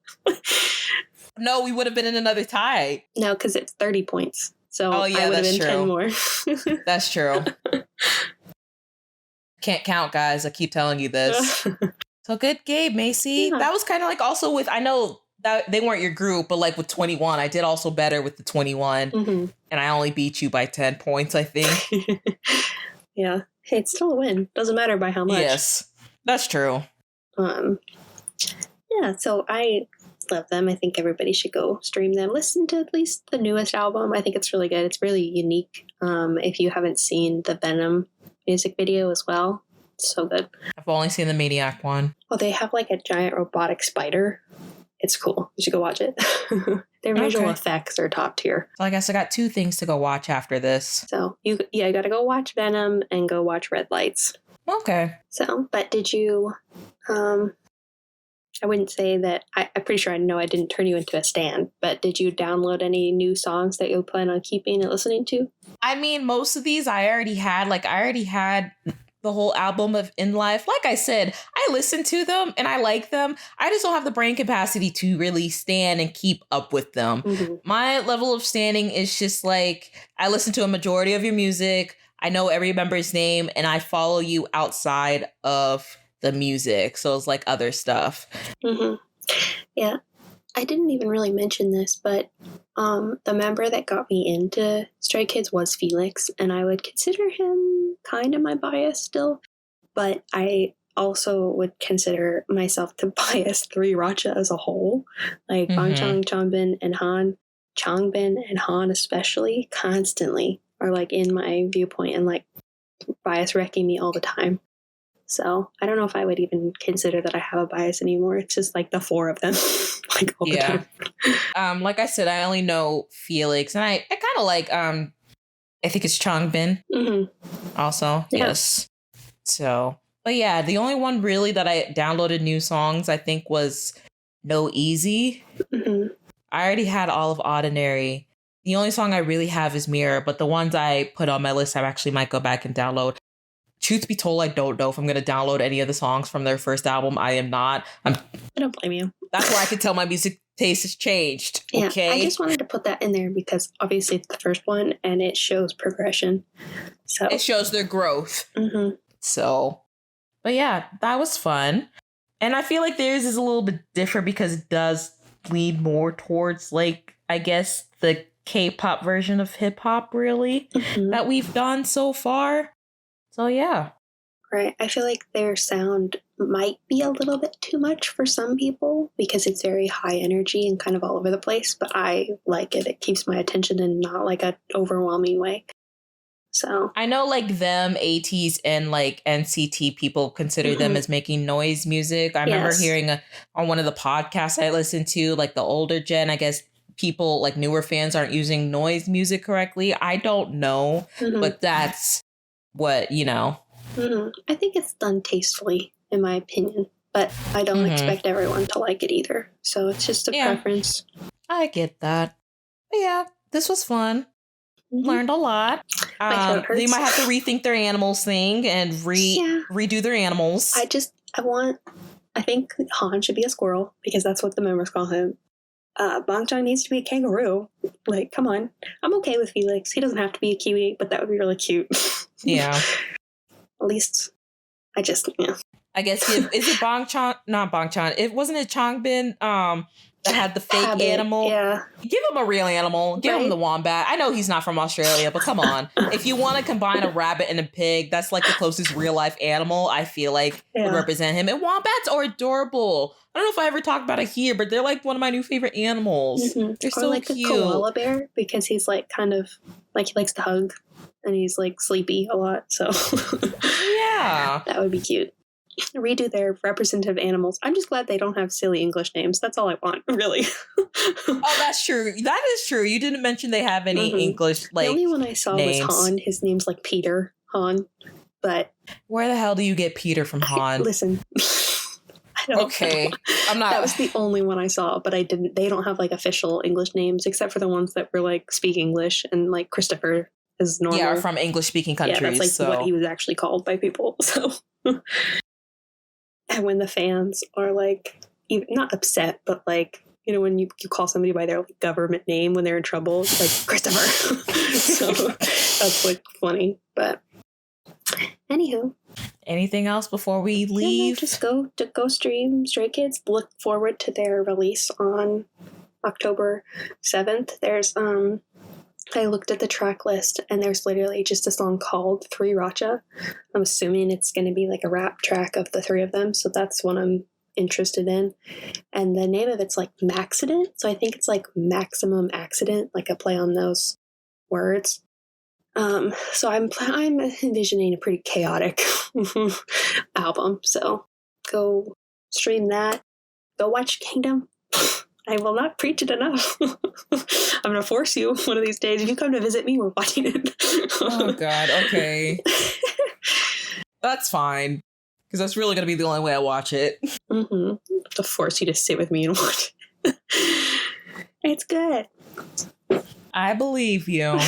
No, we would have been in another tie. No, because it's 30 points. So I would have been 10 more. That's true. Can't count, guys. I keep telling you this. So good game, Macy. Yeah. That was kind of like also with, I know that they weren't your group, but like with 21, I did also better with the 21. And I only beat you by 10 points, I think. Yeah. Hey, it's still a win. Doesn't matter by how much. Yes, that's true. Yeah, so I love them. I think everybody should go stream them. Listen to at least the newest album. I think it's really good. It's really unique. If you haven't seen the Venom music video as well, it's so good. I've only seen the Maniac one. Well, they have like a giant robotic spider it's cool. You should go watch it. Their visual Okay. effects are top tier. So I guess I got 2 things to go watch after this. So you gotta go watch Venom and go watch Red Lights. Okay. So, but did you, I wouldn't say that, I'm pretty sure I know I didn't turn you into a stan, but did you download any new songs that you plan on keeping and listening to? I mean, most of these I already had. Like, I already had the whole album of In Life. Like I said, I listen to them and I like them. I just don't have the brain capacity to really stand and keep up with them. Mm-hmm. My level of standing is just like, I listen to a majority of your music. I know every member's name and I follow you outside of the music. So it's like other stuff. Mm-hmm. Yeah. I didn't even really mention this, but the member that got me into Stray Kids was Felix, and I would consider him kind of my bias still, but I also would consider myself to bias 3RACHA as a whole. Like Bangchang, Changbin, and Han. Changbin and Han especially constantly are like in my viewpoint and like bias wrecking me all the time. So I don't know if I would even consider that I have a bias anymore. It's just like the 4 of them, like all the time. Like I said, I only know Felix, and I kind of like I think it's Changbin. Also, Yeah. yes. So, but yeah, the only one really that I downloaded new songs I think was No Easy. I already had all of Ordinary. The only song I really have is Mirror, but the ones I put on my list I actually might go back and download. Truth be told, I don't know if I'm going to download any of the songs from their first album. I am not. I don't blame you. That's where I can tell my music taste has changed. Yeah, okay. I just wanted to put that in there because obviously it's the first one and it shows progression. So it shows their growth. So, but yeah, that was fun. And I feel like theirs is a little bit different because it does lead more towards, like, I guess, the K-pop version of hip-hop, really, that we've done so far. So, yeah. Right. I feel like their sound might be a little bit too much for some people because it's very high energy and kind of all over the place, but I like it. It keeps my attention in not like an overwhelming way. So I know like them, ATEEZ, and like NCT people consider them as making noise music. I remember hearing on one of the podcasts I listened to, like the older gen, I guess people like newer fans aren't using noise music correctly. I don't know, but that's what, you know. I think it's done tastefully, in my opinion, but I don't expect everyone to like it either. So it's just a preference. I get that. But yeah, this was fun. Learned a lot. They might have to rethink their animals thing and redo their animals. I think Han should be a squirrel because that's what the members call him. Bangchang needs to be a kangaroo. Like, come on. I'm okay with Felix. He doesn't have to be a kiwi, but that would be really cute. Yeah. At least, I guess, is it Bangchang? Not Bangchang. Wasn't it Changbin that had the fake animal? Yeah. Give him a real animal. Give him the wombat. I know he's not from Australia, but come on. If you want to combine a rabbit and a pig, that's like the closest real life animal I feel like would represent him. And wombats are adorable. I don't know if I ever talked about it here, but they're like one of my new favorite animals. They're so like cute. The koala bear because he's like kind of like he likes to hug and he's like sleepy a lot. So yeah, that would be cute. Redo their representative animals. I'm just glad they don't have silly English names. That's all I want, really. Oh, that's true. That is true. You didn't mention they have any English like. The only one I saw was Han. His name's like Peter Han, but where the hell do you get Peter from Han? Listen. Okay, I'm not. That was the only one I saw, but I didn't. They don't have like official English names except for the ones that were like speak English and like Christopher is normal. Yeah, from English speaking countries. Yeah, that's like what he was actually called by people. So, and when the fans are like, even, not upset, but like, you know, when you call somebody by their like, government name when they're in trouble, it's like Christopher. So that's like funny. But anywho. Anything else before we leave? Yeah, no, just go stream Stray Kids. Look forward to their release on October 7th. There's I looked at the track list and there's literally just a song called 3RACHA. I'm assuming it's going to be like a rap track of the 3 of them, so that's what I'm interested in. And the name of it's like Maxident, so I think it's like Maximum Accident, like a play on those words. So I'm envisioning a pretty chaotic album. So go stream that. Go watch Kingdom. I will not preach it enough. I'm going to force you one of these days. If you come to visit me, we're watching it. Oh, God. Okay. That's fine. Because that's really going to be the only way I watch it. Mm-hmm. I have to force you to sit with me and watch it. It's good. I believe you.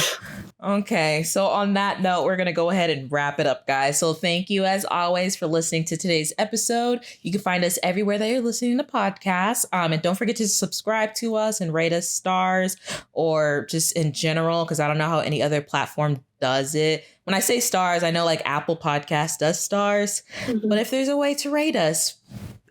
Okay, so on that note, we're going to go ahead and wrap it up, guys. So thank you, as always, for listening to today's episode. You can find us everywhere that you're listening to podcasts. And don't forget to subscribe to us and rate us stars, or just in general, because I don't know how any other platform does it. When I say stars, I know like Apple Podcast does stars. Mm-hmm. But if there's a way to rate us,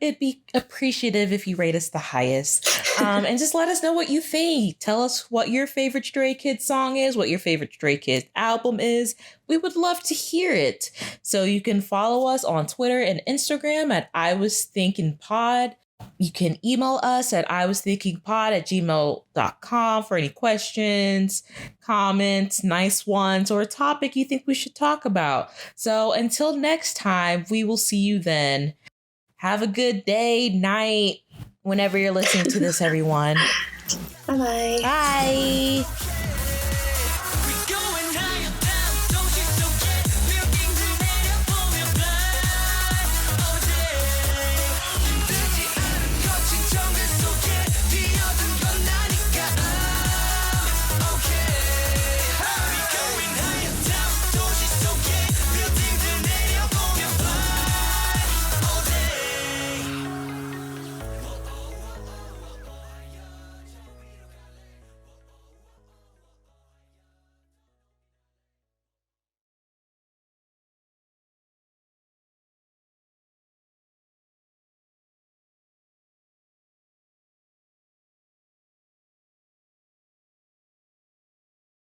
it'd be appreciative if you rate us the highest. And just let us know what you think. Tell us what your favorite Stray Kids song is, what your favorite Stray Kids album is. We would love to hear it. So you can follow us on Twitter and Instagram at I Was Thinking Pod. You can email us at iwasthinkingpod@gmail.com for any questions, comments, nice ones, or a topic you think we should talk about. So until next time, we will see you then. Have a good day, night, whenever you're listening to this, everyone. Bye-bye. Bye.